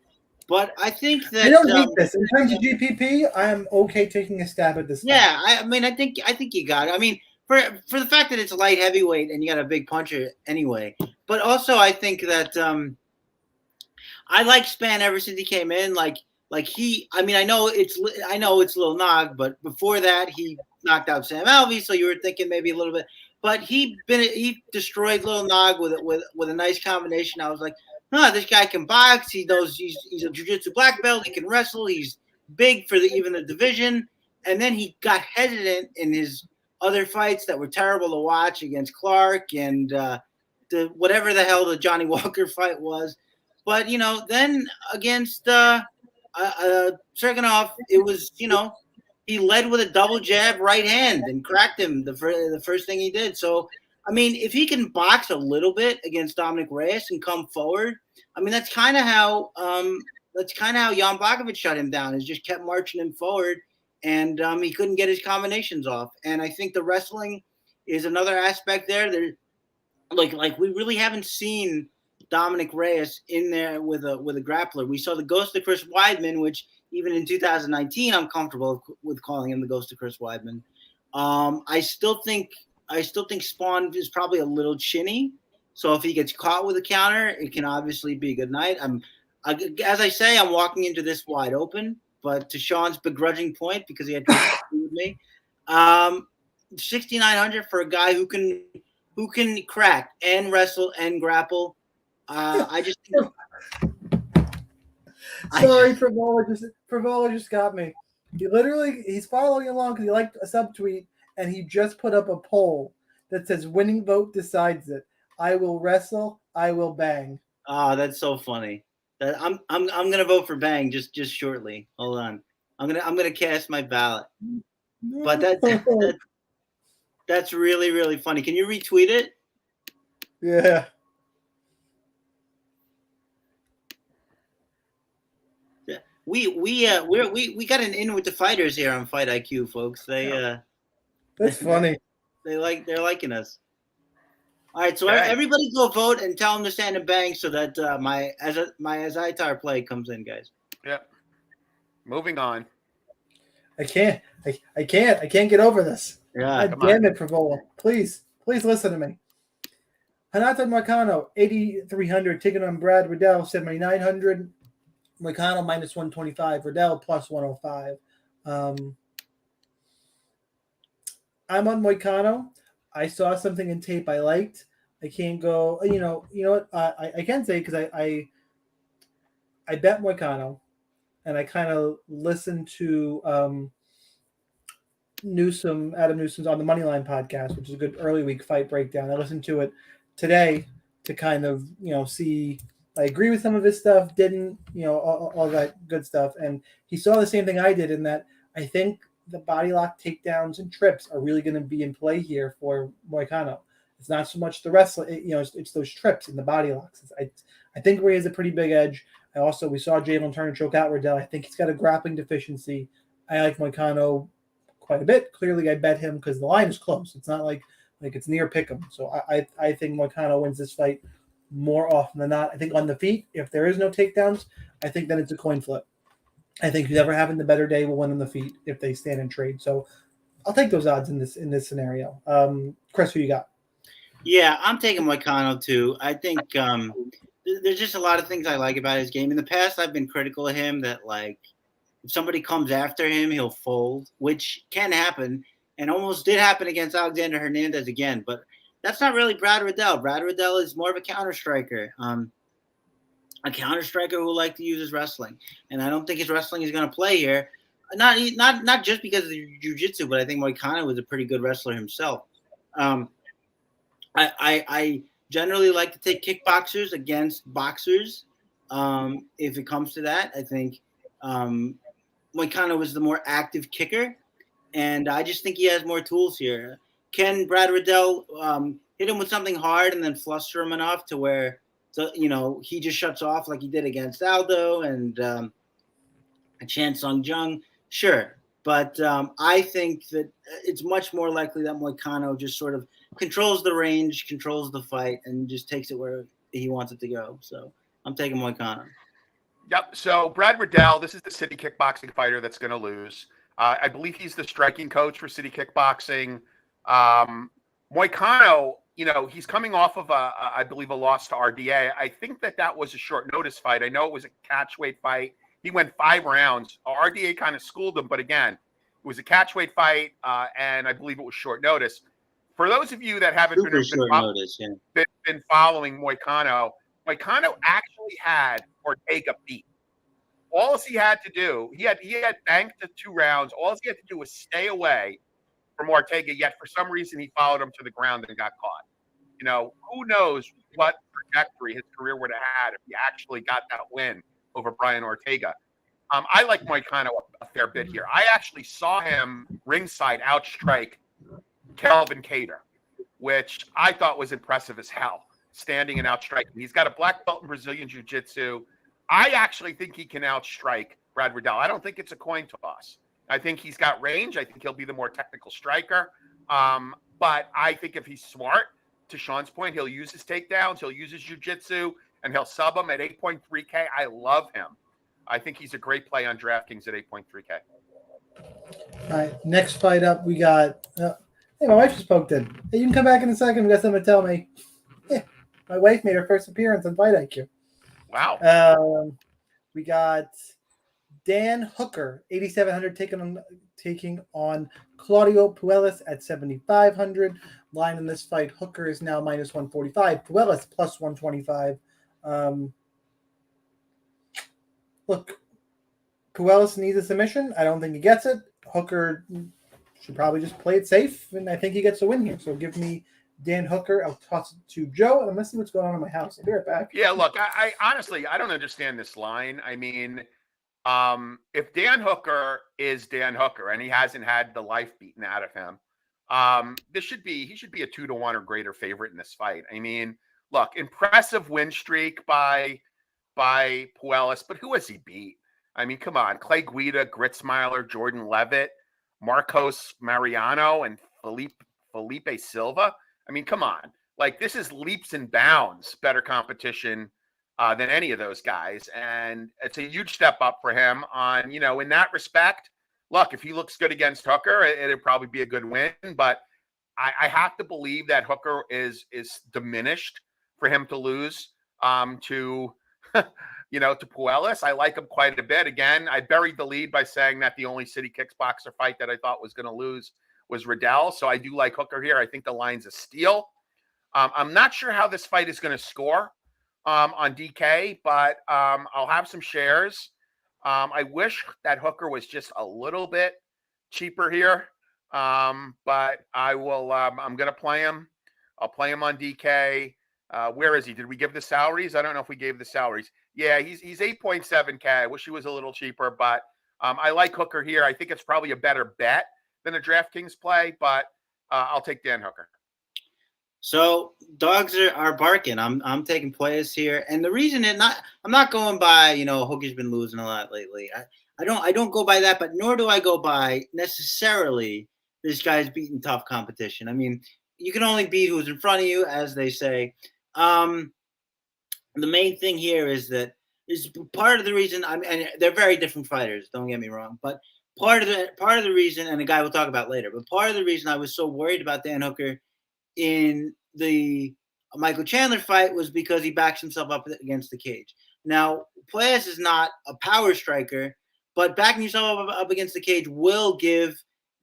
But I think that I don't hate this. In terms of GPP, I am okay taking a stab at this. Yeah, I mean, I think you got it. I mean, for the fact that it's light heavyweight and you got a big puncher anyway. But also, I think that I like Spann ever since he came in. I know it's Lil Nog, but before that he knocked out Sam Alvey, so you were thinking maybe a little bit. But he destroyed Lil Nog with a nice combination. I was like, this guy can box. He knows he's a jiu-jitsu black belt. He can wrestle. He's big for even the division. And then he got hesitant in his other fights that were terrible to watch against Clark and whatever the hell the Johnny Walker fight was. But, then against Serkinov, it was, he led with a double jab right hand and cracked him the first thing he did. So, I mean, if he can box a little bit against Dominic Reyes and come forward, I mean, that's kind of how Jan Blachowicz shut him down, is just kept marching him forward, and he couldn't get his combinations off. And I think the wrestling is another aspect there. Like we really haven't seen Dominic Reyes in there with a grappler. We saw the ghost of Chris Weidman, which even in 2019, I'm comfortable with calling him the ghost of Chris Weidman. I still think Spawn is probably a little chinny. So if he gets caught with a counter, it can obviously be a good night. As I say, I'm walking into this wide open. But to Shaun's begrudging point, because he had to agree with me, 6,900 for a guy who can crack and wrestle and grapple. I just Sorry, Frivola just got me. He's following along because he liked a subtweet, and he just put up a poll that says "Winning vote decides it." I will wrestle. I will bang. Oh, that's so funny. I'm gonna vote for Bang just shortly. Hold on. I'm gonna cast my ballot. But that's really, really funny. Can you retweet it? Yeah. We got an in with the fighters here on Fight IQ, folks. That's funny. They're liking us. All right, so everybody go vote and tell them to stand and bang so that my Azaitar play comes in, guys. Yep. Moving on. I can't get over this. Yeah. God damn it, Frivola. Please listen to me. Hanata Marcano, 8,300, taking on Brad Riddell, 7,900. Marcano minus 125, Riddell plus 105. I'm on Moicano. I saw something in tape I liked. I can't go. You know what? I can say because I bet Moicano, and I kind of listened to Adam Newsom's on the Moneyline podcast, which is a good early week fight breakdown. I listened to it today to kind of see. I agree with some of his stuff. Didn't all that good stuff, and he saw the same thing I did in that I think the body lock takedowns and trips are really going to be in play here for Moicano. It's not so much the wrestling, it's those trips and the body locks. I think where he has a pretty big edge. We saw Jalen Turner choke out Riddell. I think he's got a grappling deficiency. I like Moicano quite a bit. Clearly, I bet him because the line is close. It's not like it's near pick'em. So I think Moicano wins this fight more often than not. I think on the feet, if there is no takedowns, I think then it's a coin flip. I think whoever having the better day will win on the feet if they stand and trade. So I'll take those odds in this scenario. Chris, who you got? Yeah, I'm taking Moicano too. I think there's just a lot of things I like about his game. In the past, I've been critical of him that if somebody comes after him, he'll fold, which can happen and almost did happen against Alexander Hernandez again. But that's not really Brad Riddell. Brad Riddell is more of a counter striker. A counter striker who will like to use his wrestling. And I don't think his wrestling is going to play here. Not just because of the jiu-jitsu, but I think Moicano was a pretty good wrestler himself. I generally like to take kickboxers against boxers. If it comes to that, I think Moicano was the more active kicker. And I just think he has more tools here. Can Brad Riddell hit him with something hard and then fluster him enough to where he just shuts off like he did against Aldo and Chan Sung Jung? Sure. But I think that it's much more likely that Moicano just sort of controls the range, controls the fight, and just takes it where he wants it to go. So I'm taking Moicano. Yep. So Brad Riddell, this is the City Kickboxing fighter that's going to lose. I believe he's the striking coach for City Kickboxing. Moicano, he's coming off of I believe a loss to RDA. I think that was a short notice fight. I know it was a catchweight fight. He went 5 rounds. RDA kind of schooled him, but again, it was a catchweight fight, and I believe it was short notice. For those of you that haven't been following Moicano actually had Ortega beat. All he had to do, he had banked the 2 rounds. All he had to do was stay away from Ortega, yet for some reason he followed him to the ground and got caught. Who knows what trajectory his career would have had if he actually got that win over Brian Ortega. I like Moicano a fair bit here. I actually saw him ringside outstrike Kelvin Cater, which I thought was impressive as hell, standing and outstriking. He's got a black belt in Brazilian Jiu-Jitsu. I actually think he can outstrike Brad Riddell. I don't think it's a coin toss. I think he's got range. I think he'll be the more technical striker. But I think if he's smart, to Shaun's point, he'll use his takedowns, he'll use his jiu-jitsu, and he'll sub him at 8.3K. I love him. I think he's a great play on DraftKings at 8.3K. All right, next fight up, we got. Hey, my wife just poked in. Hey, you can come back in a second. We got something to tell me. Yeah, my wife made her first appearance on Fight IQ. Wow. We got Dan Hooker, 8,700, taking on Claudio Puelles at 7,500. Line in this fight, Hooker is now minus 145. Puelles plus 125. Look, Puelles needs a submission. I don't think he gets it. Hooker should probably just play it safe, and I think he gets the win here. So give me Dan Hooker. I'll toss it to Joe, and I'm going to see what's going on in my house. I'll be right back. Yeah, look, I honestly, I don't understand this line. I mean, if Dan Hooker is Dan Hooker and he hasn't had the life beaten out of him, he should be a 2-1 or greater favorite in this fight. I mean, look, impressive win streak by Puelles, but who has he beat? I mean, come on, Clay Guida, Gritzmeiler, Jordan Levitt, Marcos Mariano, and Felipe Silva. I mean, come on, like this is leaps and bounds better competition than any of those guys, and it's a huge step up for him on, in that respect. Look, if he looks good against Hooker, it'll probably be a good win, but I have to believe that Hooker is diminished for him to lose to to Puelles. I like him quite a bit. Again, I buried the lead by saying that the only city kickboxer fight that I thought was going to lose was Riddell, so I do like Hooker here. I think the line's a steal. I'm not sure how this fight is going to score on DK, but I'll have some shares. I wish that Hooker was just a little bit cheaper here, but I will. I'm going to play him. I'll play him on DK. Where is he? Did we give the salaries? I don't know if we gave the salaries. Yeah, he's 8.7K. I wish he was a little cheaper, but I like Hooker here. I think it's probably a better bet than a DraftKings play, but I'll take Dan Hooker. So dogs are barking. I'm taking Puelles here, and the reason I'm not going by Hooker's been losing a lot lately. I don't go by that, but nor do I go by necessarily this guy's beating tough competition. I mean, you can only beat who's in front of you, as they say. The main thing here is part of the reason. And they're very different fighters. Don't get me wrong, but part of the reason, and the guy we'll talk about later, but part of the reason I was so worried about Dan Hooker in the Michael Chandler fight was because he backs himself up against the cage. Now, Puelles is not a power striker, but backing yourself up against the cage will give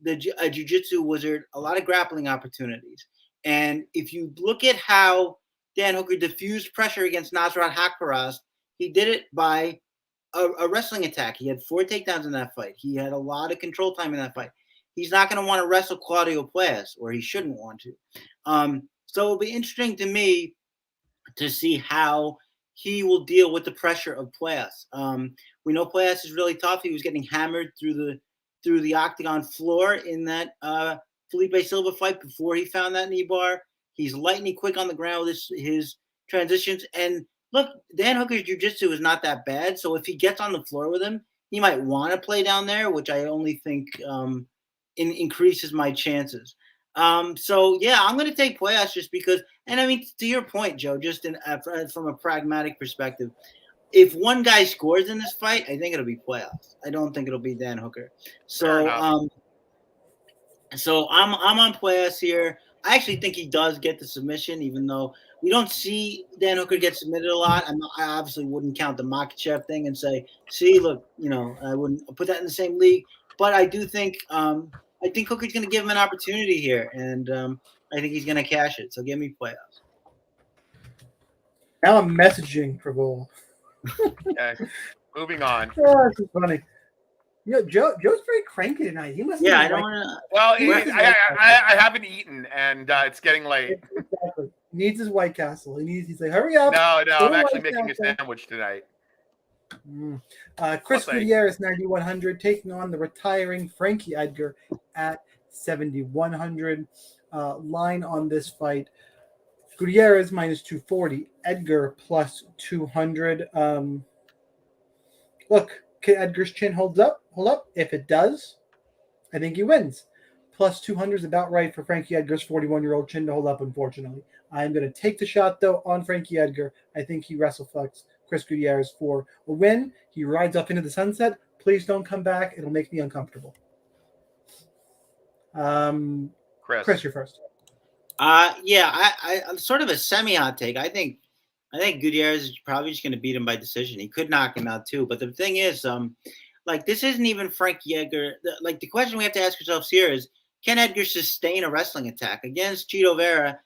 a jiu-jitsu wizard a lot of grappling opportunities. And if you look at how Dan Hooker diffused pressure against Nasrat Haqparast, he did it by a wrestling attack. He had 4 takedowns in that fight. He had a lot of control time in that fight. He's not going to want to wrestle Claudio Puelles, or he shouldn't want to. So it'll be interesting to me to see how he will deal with the pressure of Puelles. We know Puelles is really tough. He was getting hammered through the octagon floor in that Felipe Silva fight before he found that knee bar. He's lightning quick on the ground with his transitions. And look, Dan Hooker's jiu-jitsu is not that bad. So if he gets on the floor with him, he might want to play down there, which I only think increases my chances. So yeah, I'm going to take Puelles just because, and I mean, to your point, Joe, just from a pragmatic perspective, if one guy scores in this fight, I think it'll be Puelles. I don't think it'll be Dan Hooker. So, so I'm on Puelles here. I actually think he does get the submission, even though we don't see Dan Hooker get submitted a lot. I obviously wouldn't count the Makhachev thing and say, see, look, I wouldn't put that in the same league. But I do think I think Hooker's going to give him an opportunity here, and I think he's going to cash it. So give me Puelles. Now I'm messaging for goal. Okay, moving on. Oh, this is funny. Joe's very cranky tonight. He must. Yeah, I don't want to. Well, I haven't eaten, and it's getting late. Exactly. He needs his White Castle. He's like, hurry up. No, I'm actually making a sandwich tonight. Chris Gutierrez, 9,100, taking on the retiring Frankie Edgar at 7,100. Line on this fight, Gutierrez minus 240, Edgar plus 200. Look, can Edgar's chin hold up? If it does, I think he wins. Plus 200 is about right for Frankie Edgar's 41-year-old chin to hold up, unfortunately. I'm going to take the shot, though, on Frankie Edgar. I think he wrestle fucks Chris Gutierrez for a win. He rides off into the sunset. Please don't come back. It'll make me uncomfortable. Chris, you're first. Yeah, I'm sort of a semi-hot take. I think Gutierrez is probably just going to beat him by decision. He could knock him out too. But the thing is, like, this isn't even Frankie Edgar. Like, the question we have to ask ourselves here is, can Edgar sustain a wrestling attack against Chito Vera?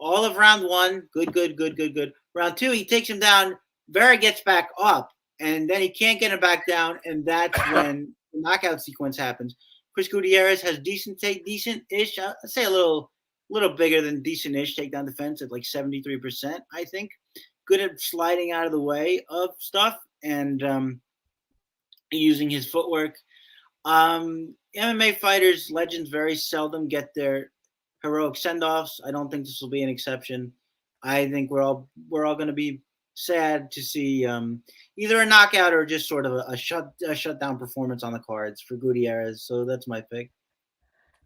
All of round one, good. Round two, he takes him down. Vera gets back up, and then he can't get him back down, and that's when the knockout sequence happens. Chris Gutierrez has decent-ish, I'd say a little bigger than decent-ish takedown defense at like 73%, I think. Good at sliding out of the way of stuff and using his footwork. MMA fighters, legends, very seldom get their heroic send-offs. I don't think this will be an exception. I think we're all going to be sad to see either a knockout or just sort of a shutdown performance on the cards for Gutierrez. So that's my pick.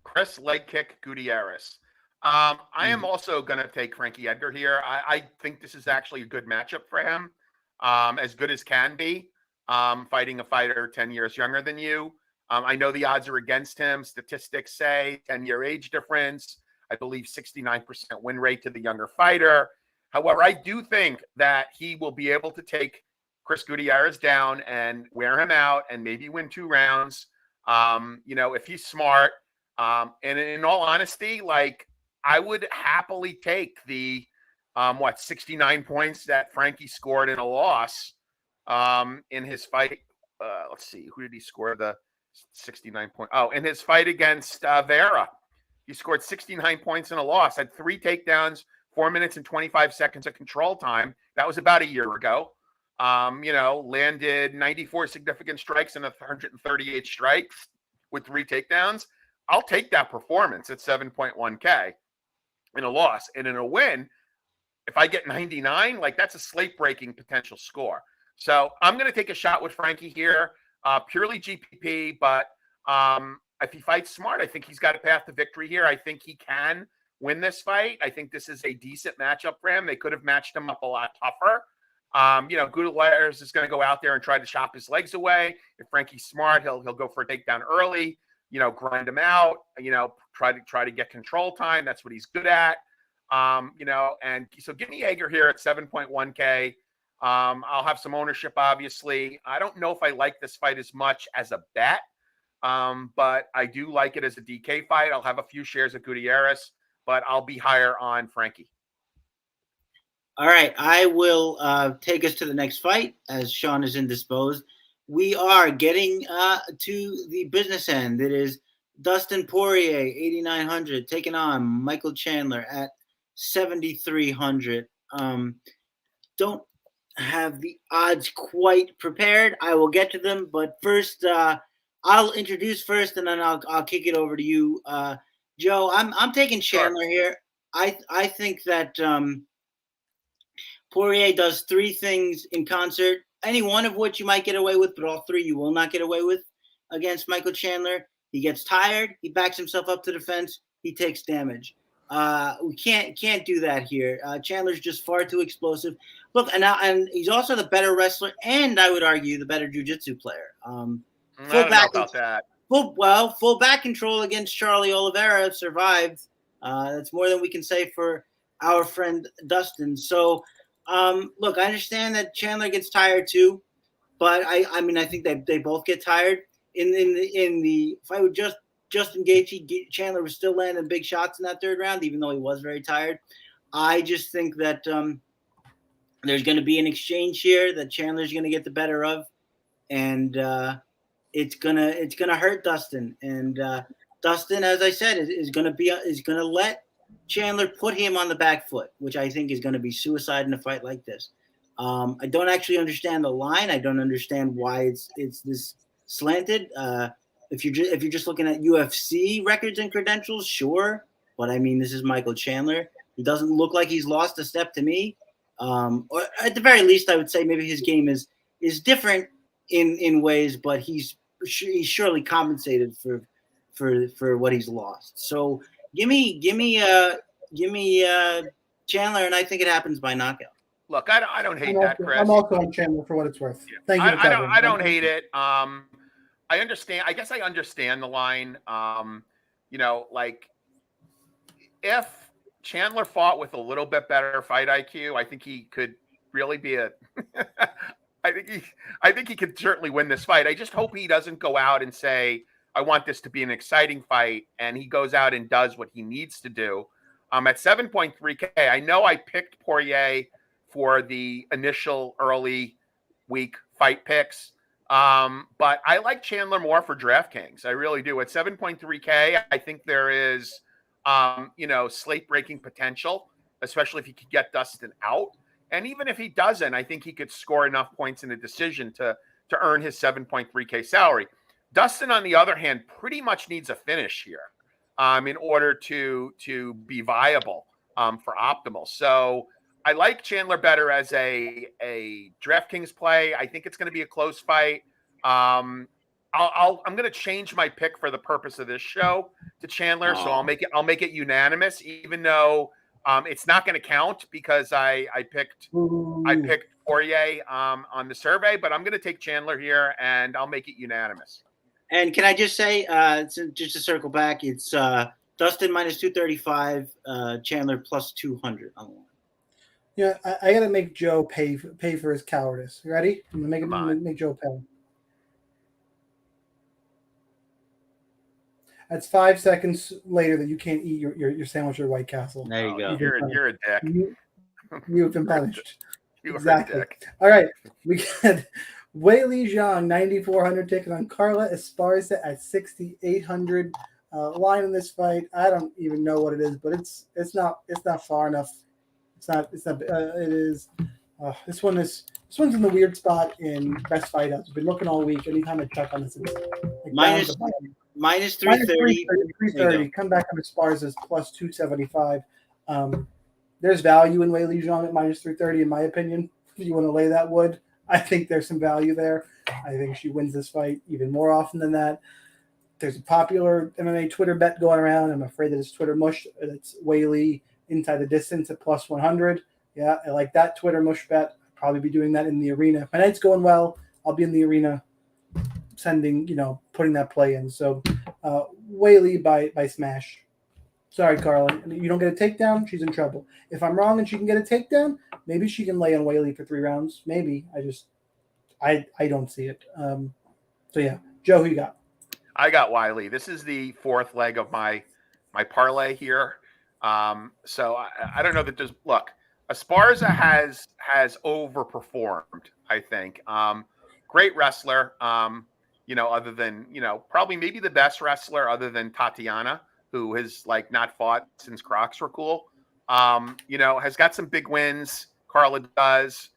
Chris, leg kick Gutierrez. I am also going to take Frankie Edgar here. I think this is actually a good matchup for him, as good as can be, fighting a fighter 10 years younger than you. I know the odds are against him. Statistics say 10-year age difference. I believe 69% win rate to the younger fighter. However, I do think that he will be able to take Chris Gutierrez down and wear him out and maybe win 2 rounds. If he's smart. And in all honesty, like, I would happily take the 69 points that Frankie scored in a loss in his fight. Let's see, who did he score the 69 point? Oh, in his fight against Vera. He scored 69 points in a loss, had 3 takedowns, 4 minutes and 25 seconds of control time. That was about a year ago. Landed 94 significant strikes and 138 strikes with 3 takedowns. I'll take that performance at 7.1K in a loss. And in a win, if I get 99, like, that's a slate-breaking potential score. So I'm going to take a shot with Frankie here, purely GPP, but if he fights smart, I think he's got a path to victory here. I think he can win this fight. I think this is a decent matchup for him. They could have matched him up a lot tougher. Gutierrez is going to go out there and try to chop his legs away. If Frankie's smart, he'll go for a takedown early, grind him out, try to get control time. That's what he's good at. And so give me Edgar here at 7.1K. I'll have some ownership, obviously. I don't know if I like this fight as much as a bet, but I do like it as a DK fight. I'll have a few shares of Gutierrez, but I'll be higher on Frankie. All right, I will take us to the next fight as Shaun is indisposed. We are getting to the business end. It is Dustin Poirier, 8,900, taking on Michael Chandler at 7,300. Don't have the odds quite prepared. I will get to them, but first, I'll introduce first, and then I'll kick it over to you, Joe. I'm taking Chandler here. I think that Poirier does 3 things in concert, any one of which you might get away with, but all 3 you will not get away with against Michael Chandler. He gets tired. He backs himself up to the fence. He takes damage. We can't do that here. Chandler's just far too explosive. Look, and he's also the better wrestler, and I would argue the better jiu-jitsu player. Full back control against Charlie Oliveira survived. That's more than we can say for our friend Dustin. So, look, I understand that Chandler gets tired too, but I think they both get tired. In the fight with Justin Gaethje, Chandler was still landing big shots in that 3rd round, even though he was very tired. I just think that there's going to be an exchange here that Chandler's going to get the better of, and it's gonna hurt Dustin. And Dustin, as I said, is going to let Chandler put him on the back foot, which I think is going to be suicide in a fight like this. I don't actually understand the line. I don't understand why it's this slanted. If you're just looking at UFC records and credentials, sure, but I mean, this is Michael Chandler. He doesn't look like he's lost a step to me. Or at the very least, I would say maybe his game is different in ways, but he's surely compensated for what he's lost. So give me Chandler, and I think it happens by knockout. look, I don't hate that, Chris. I'm also on Chandler for what it's worth. Yeah. Thank you. I don't hate it. I understand. I guess I understand the line. Like if Chandler fought with a little bit better fight IQ, I think he could really be a. I think he could certainly win this fight. I just hope he doesn't go out and say, "I want this to be an exciting fight," and he goes out and does what he needs to do. At 7.3K, I know I picked Poirier for the initial early week fight picks, but I like Chandler more for DraftKings. I really do. At 7.3K, I think there is, slate breaking potential, especially if he could get Dustin out. And even if he doesn't, I think he could score enough points in a decision to earn his 7.3K salary. Dustin, on the other hand, pretty much needs a finish here in order to be viable for optimal. So I like Chandler better as a DraftKings play. I think it's going to be a close fight. I'm going to change my pick for the purpose of this show to Chandler, so I'll make it unanimous, even though it's not going to count because I picked Poirier on the survey, but I'm going to take Chandler here and I'll make it unanimous. And can I just say, just to circle back, it's Dustin minus 235, Chandler plus 200 on the line. Yeah, I gotta make Joe pay for his cowardice. You ready? I'm gonna make Joe pay. That's 5 seconds later that you can't eat your sandwich or White Castle. There you go. You're a dick. You've been punished. Exactly. All right, we got Weili Zhang 9,400 taking on Carla Esparza at 6,800. Line in this fight, I don't even know what it is, but it's not far enough. It is. This one's in the weird spot in best fight outs. We've been looking all week. Anytime I check on this, it's like minus 330. 330. Come back on Esparza's plus 275. There's value in Weili Zhang at minus 330, in my opinion. If you want to lay that wood, I think there's some value there. I think she wins this fight even more often than that. There's a popular MMA Twitter bet going around. I'm afraid that it's Twitter mush. It's Weili inside the distance at plus 100. Yeah, I like that Twitter mush bet. I'll probably be doing that in the arena. If my night's going well, I'll be in the arena putting that play in. So Weili by smash. Sorry, Carla. You don't get a takedown, she's in trouble. If I'm wrong and she can get a takedown, maybe she can lay on Weili for 3 rounds. Maybe. I don't see it. So yeah. Joe, who you got? I got Weili. This is the fourth leg of my parlay here. So I don't know that there's look. Esparza has overperformed, I think. Great wrestler. Other than probably maybe the best wrestler other than Tatiana, who has not fought since Crocs were cool. Has got some big wins. Carla does.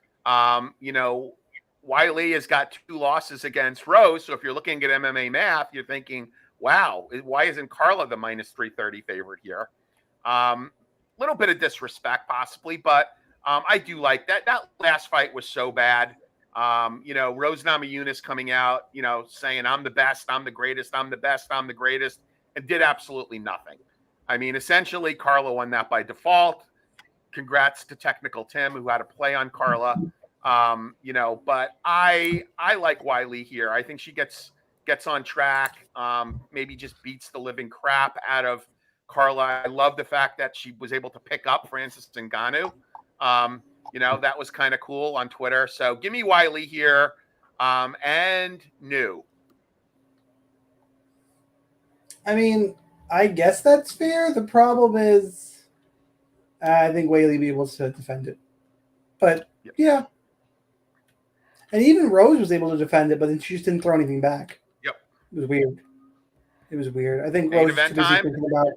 Weili has got 2 losses against Rose. So if you're looking at MMA math, you're thinking, wow, why isn't Carla the minus 330 favorite here? Little bit of disrespect possibly, but I do like that. That last fight was so bad. Rose Namajunas coming out, saying I'm the best, I'm the greatest, I'm the best, I'm the greatest, and did absolutely nothing. I mean, essentially, Carla won that by default. Congrats to Technical Tim, who had a play on Carla. But I like Weili here. I think she gets on track, maybe just beats the living crap out of Carla. I love the fact that she was able to pick up Francis Ngannou. That was kind of cool on Twitter. So give me Weili here and new. I mean, I guess that's fair. The problem is I think Weili will be able to defend it. But, yeah. And even Rose was able to defend it, but then she just didn't throw anything back. Yep. It was weird. I think Main Rose was event too busy time. thinking about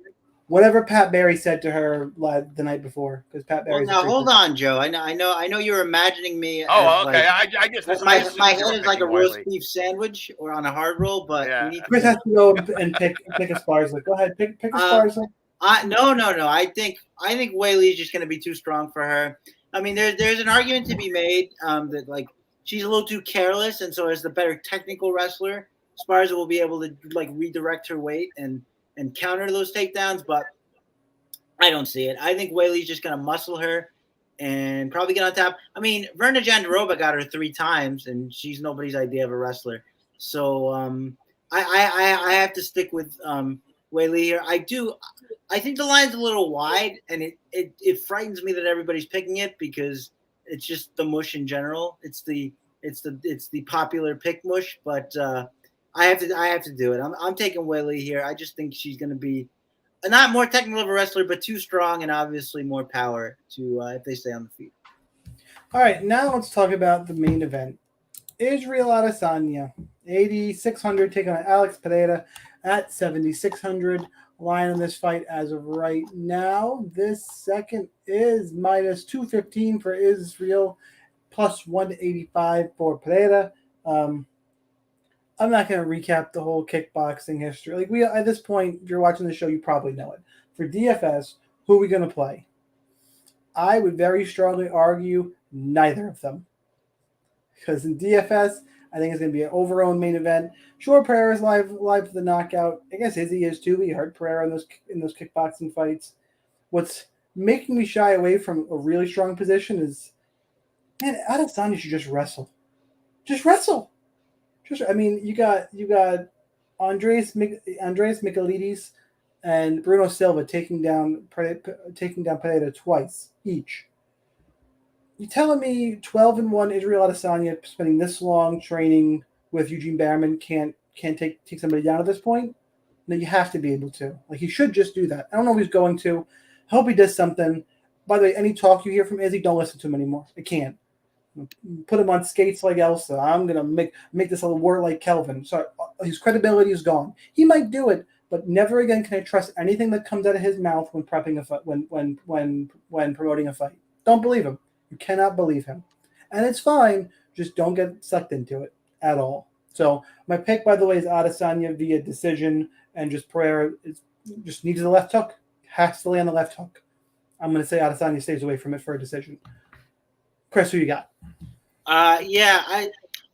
whatever Pat Barry said to her the night before. Because Pat Barry. Well, now hold on, Joe. I know you're imagining me. Oh, okay. I just my head is like a roast beef sandwich or on a hard roll, but Chris has to go and pick Esparza. Go ahead, pick Esparza. No. I think Weili is just going to be too strong for her. I mean, there's an argument to be made that she's a little too careless, and so as the better technical wrestler, Esparza will be able to redirect her weight and counter those takedowns. But I don't see it. I think Weili's just going to muscle her. and probably get on top. I mean, Verna Jandiroba got her 3 times, and she's nobody's idea of a wrestler. So I have to stick with Weili here. I think the line's a little wide, and it frightens me that everybody's picking it because it's just the mush in general. It's the popular pick mush, but I have to do it. I'm taking Weili here. I just think she's going to be not more technical of a wrestler, but too strong and obviously more power to if they stay on the feet. All right, now let's talk about the main event. Israel Adesanya, 8,600, taking on Alex Pereira at 7,600. Line on this fight as of right now, this second is minus 215 for Israel, plus 185 for Pereira. I'm not going to recap the whole kickboxing history. Like we at this point, if you're watching the show, you probably know it. For DFS, who are we going to play? I would very strongly argue neither of them. Because in DFS, I think it's going to be an over-owned main event. Sure, Pereira's live for the knockout. I guess Izzy is too. We heard Pereira in those kickboxing fights. What's making me shy away from a really strong position is, man, Adesanya should just wrestle. Just wrestle. I mean, you got Andreas Michailidis and Bruno Silva taking down Pereira twice each. You telling me 12-1 Israel Adesanya spending this long training with Eugene Bareman can't take somebody down at this point? No, you have to be able to. Like, he should just do that. I don't know if he's going to. I hope he does something. By the way, any talk you hear from Izzy, don't listen to him anymore. I can't. Put him on skates like Elsa. I'm gonna make this a word like Kelvin. Sorry, his credibility is gone. He might do it, but never again can I trust anything that comes out of his mouth when prepping a fight, when promoting a fight. Don't believe him. You cannot believe him. And it's fine. Just don't get sucked into it at all. So my pick, by the way, is Adesanya via decision, and just Pereira just needs the left hook. Has to lay on the left hook. I'm going to say Adesanya stays away from it for a decision. Chris, who you got?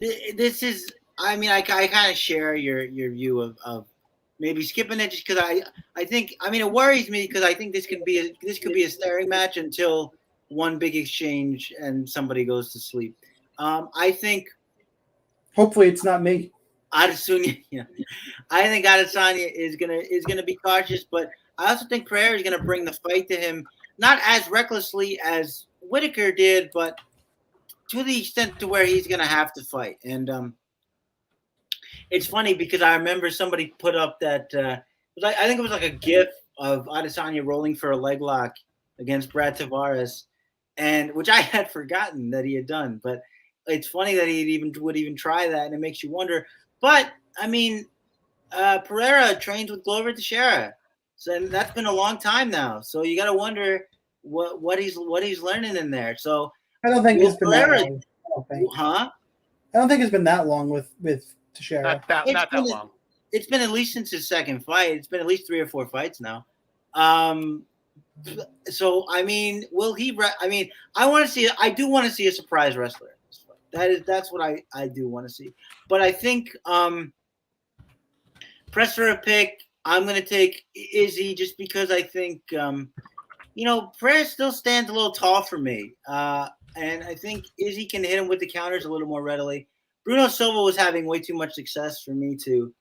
This is. I mean, I kind of share your view of maybe skipping it just because I think. I mean, it worries me because I think this could be a staring match until one big exchange and somebody goes to sleep. I think. Hopefully, it's not me. Adesanya. Yeah, I think Adesanya is gonna be cautious, but I also think Pereira is gonna bring the fight to him, not as recklessly as Whitaker did, but to the extent to where he's gonna have to fight. And it's funny because I remember somebody put up that I think it was like a GIF of Adesanya rolling for a leg lock against Brad Tavares, and which I had forgotten that he had done. But it's funny that he would even try that, and it makes you wonder. But I mean, Pereira trains with Glover Teixeira, so that's been a long time now. So you got to wonder what he's learning in there. So I don't think it's been Pereira, that long. Huh? I don't think it's been that long with Teixeira. Not that long. It's been at least since his second fight. It's been at least 3 or 4 fights now. So I mean, will he? I mean, I do want to see a surprise wrestler. That's what I do want to see. But I think press for a pick. I'm going to take Izzy just because I think Pereira still stands a little tall for me, and I think Izzy can hit him with the counters a little more readily. Bruno Silva was having way too much success for me to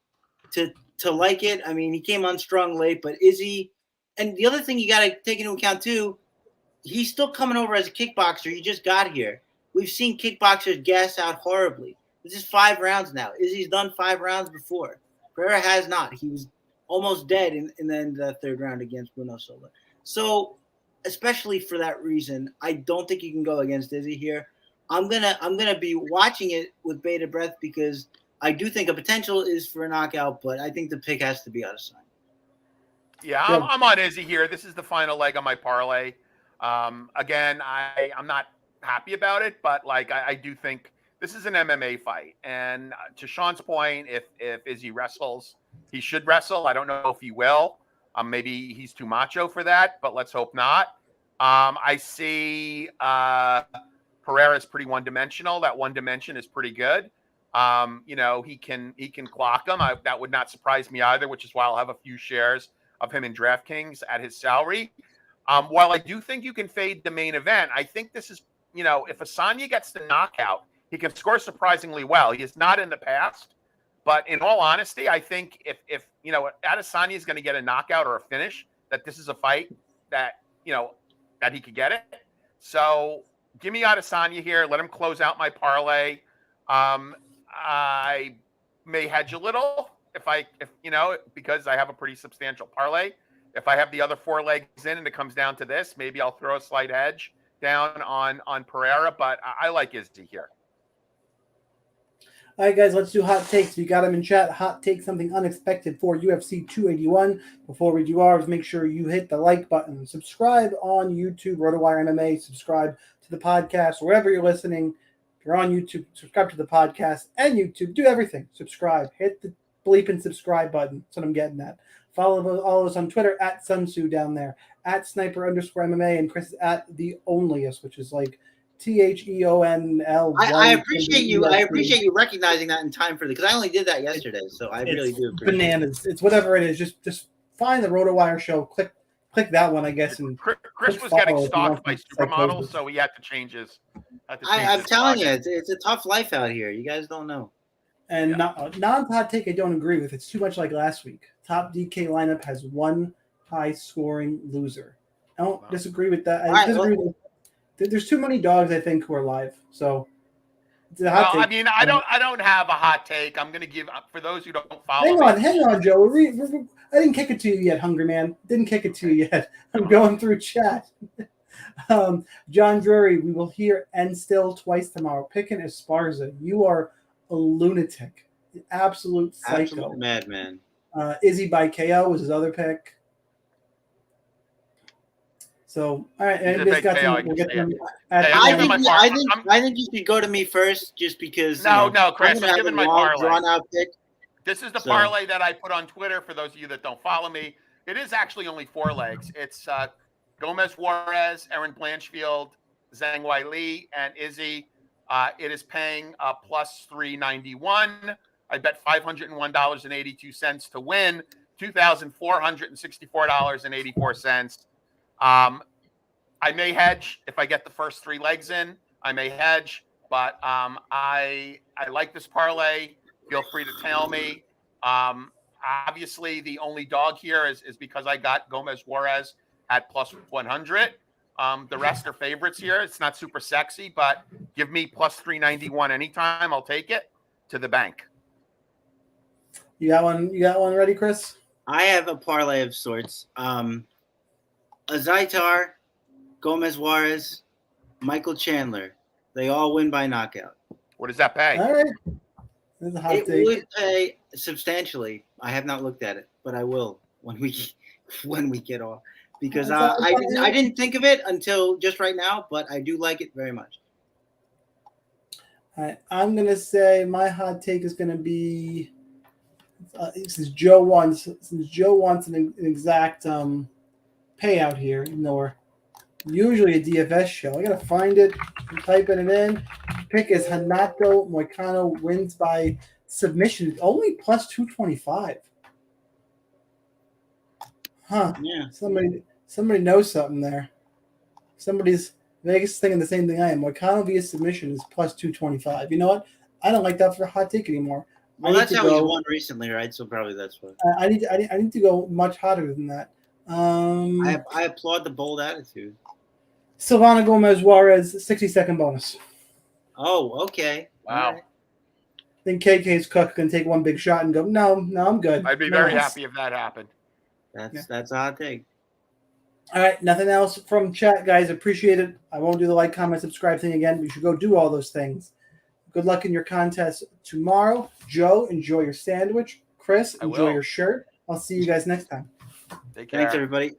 like it. I mean, he came on strong late, but Izzy. And the other thing you got to take into account too, he's still coming over as a kickboxer. He just got here. We've seen kickboxers gas out horribly. This is 5 rounds now. Izzy's done 5 rounds before. Pereira has not. He was almost dead in the end of the 3rd round against Bruno Silva. So, especially for that reason, I don't think you can go against Izzy here. I'm gonna be watching it with bated breath because I do think a potential is for a knockout, but I think the pick has to be Adesanya. Yeah, I'm on Izzy here. This is the final leg on my parlay. Again, I'm not happy about it, but like I do think this is an MMA fight. And to Shaun's point, if Izzy wrestles, he should wrestle. I don't know if he will. Maybe he's too macho for that, but let's hope not. I see Pereira's pretty one-dimensional. That one dimension is pretty good. He can clock him. That would not surprise me either, which is why I'll have a few shares of him in DraftKings at his salary. While I do think you can fade the main event, I think this is, if Adesanya gets the knockout, he can score surprisingly well. He is not in the past, but in all honesty, I think if Adesanya is going to get a knockout or a finish, that this is a fight that that he could get it. So give me Adesanya here. Let him close out my parlay. I may hedge a little because I have a pretty substantial parlay. If I have the other 4 legs in and it comes down to this, maybe I'll throw a slight hedge down on Pereira, but I like Izzy here. All right, guys, let's do hot takes. We got them in chat. Hot take, something unexpected for UFC 281. Before we do ours, make sure you hit the like button. Subscribe on YouTube, RotoWire MMA. Subscribe to the podcast wherever you're listening. If you're on YouTube, subscribe to the podcast and YouTube. Do everything. Subscribe. Hit the bleeping subscribe button. That's what I'm getting at. Follow all of us on Twitter at Sunsu down there, at Sniper_MMA, and Chris is at The Onlyest, which is like THEONL. I appreciate you. I appreciate you recognizing that in time for because I only did that yesterday, so I really do appreciate bananas. It's whatever it is. Just find the RotoWire show. Click that one, I guess. And Chris was getting stalked by supermodels, so he had to change his. I'm telling you, it's a tough life out here. You guys don't know. And non-hot take, I don't agree with. It's too much like last week. Top DK lineup has one high-scoring loser. I don't disagree with that. I disagree with. There's too many dogs, I think, who are live. So it's a hot take. I mean, I don't have a hot take. I'm going to give for those who don't follow. Hang on, Joe. I didn't kick it to you yet, Hungry Man. Didn't kick it to you yet. I'm going through chat. John Drury, we will hear and still twice tomorrow. Picking Esparza. You are a lunatic, an absolute psycho, absolute madman. Izzy by KO was his other pick. So all right, and we'll get them. I think you should go to me first, just because. No, Chris, I'm giving my parlay. Drawn out pick. This is the parlay that I put on Twitter for those of you that don't follow me. It is actually only 4 legs. It's Gomez Juarez, Erin Blanchfield, Zhang Weili, and Izzy. It is paying plus 391. I bet $501.82 to win, $2,464.84. I may hedge if I get the first 3 legs in. I may hedge, but I like this parlay. Feel free to tell me. Obviously, the only dog here is because I got Gomez Juarez at plus 100. The rest are favorites here. It's not super sexy, but give me plus 391 anytime. I'll take it to the bank. You got one ready, Chris? I have a parlay of sorts. Azaitar, Gomez Juarez, Michael Chandler. They all win by knockout. What does that pay? All right. This is a hot take. Would pay substantially. I have not looked at it, but I will when we get off. Because I didn't think of it until just right now, but I do like it very much. All right, I'm gonna say my hot take is gonna be since Joe wants an exact payout here, even though we're usually a DFS show. I gotta find it and typing it in. Pick is Hanato Moicano wins by submission, only plus 225. Huh? Yeah. Somebody knows something there. Somebody's Vegas thinking the same thing I am. Moicano via submission is plus 225. You know what? I don't like that for a hot take anymore. Well, that's how you won recently, right? So probably that's what. I need to go much hotter than that. I applaud the bold attitude. Silvana Gomez Juarez 60-second bonus. Oh, okay. Wow. Right. I think KK's cook can take one big shot and go, no, I'm good. I'd be very happy if that happened. That's a hot take. All right, nothing else from chat, guys. Appreciate it. I won't do the like, comment, subscribe thing again. We should go do all those things. Good luck in your contest tomorrow. Joe, enjoy your sandwich. Chris, enjoy your shirt. I'll see you guys next time. Take care. Thanks, everybody.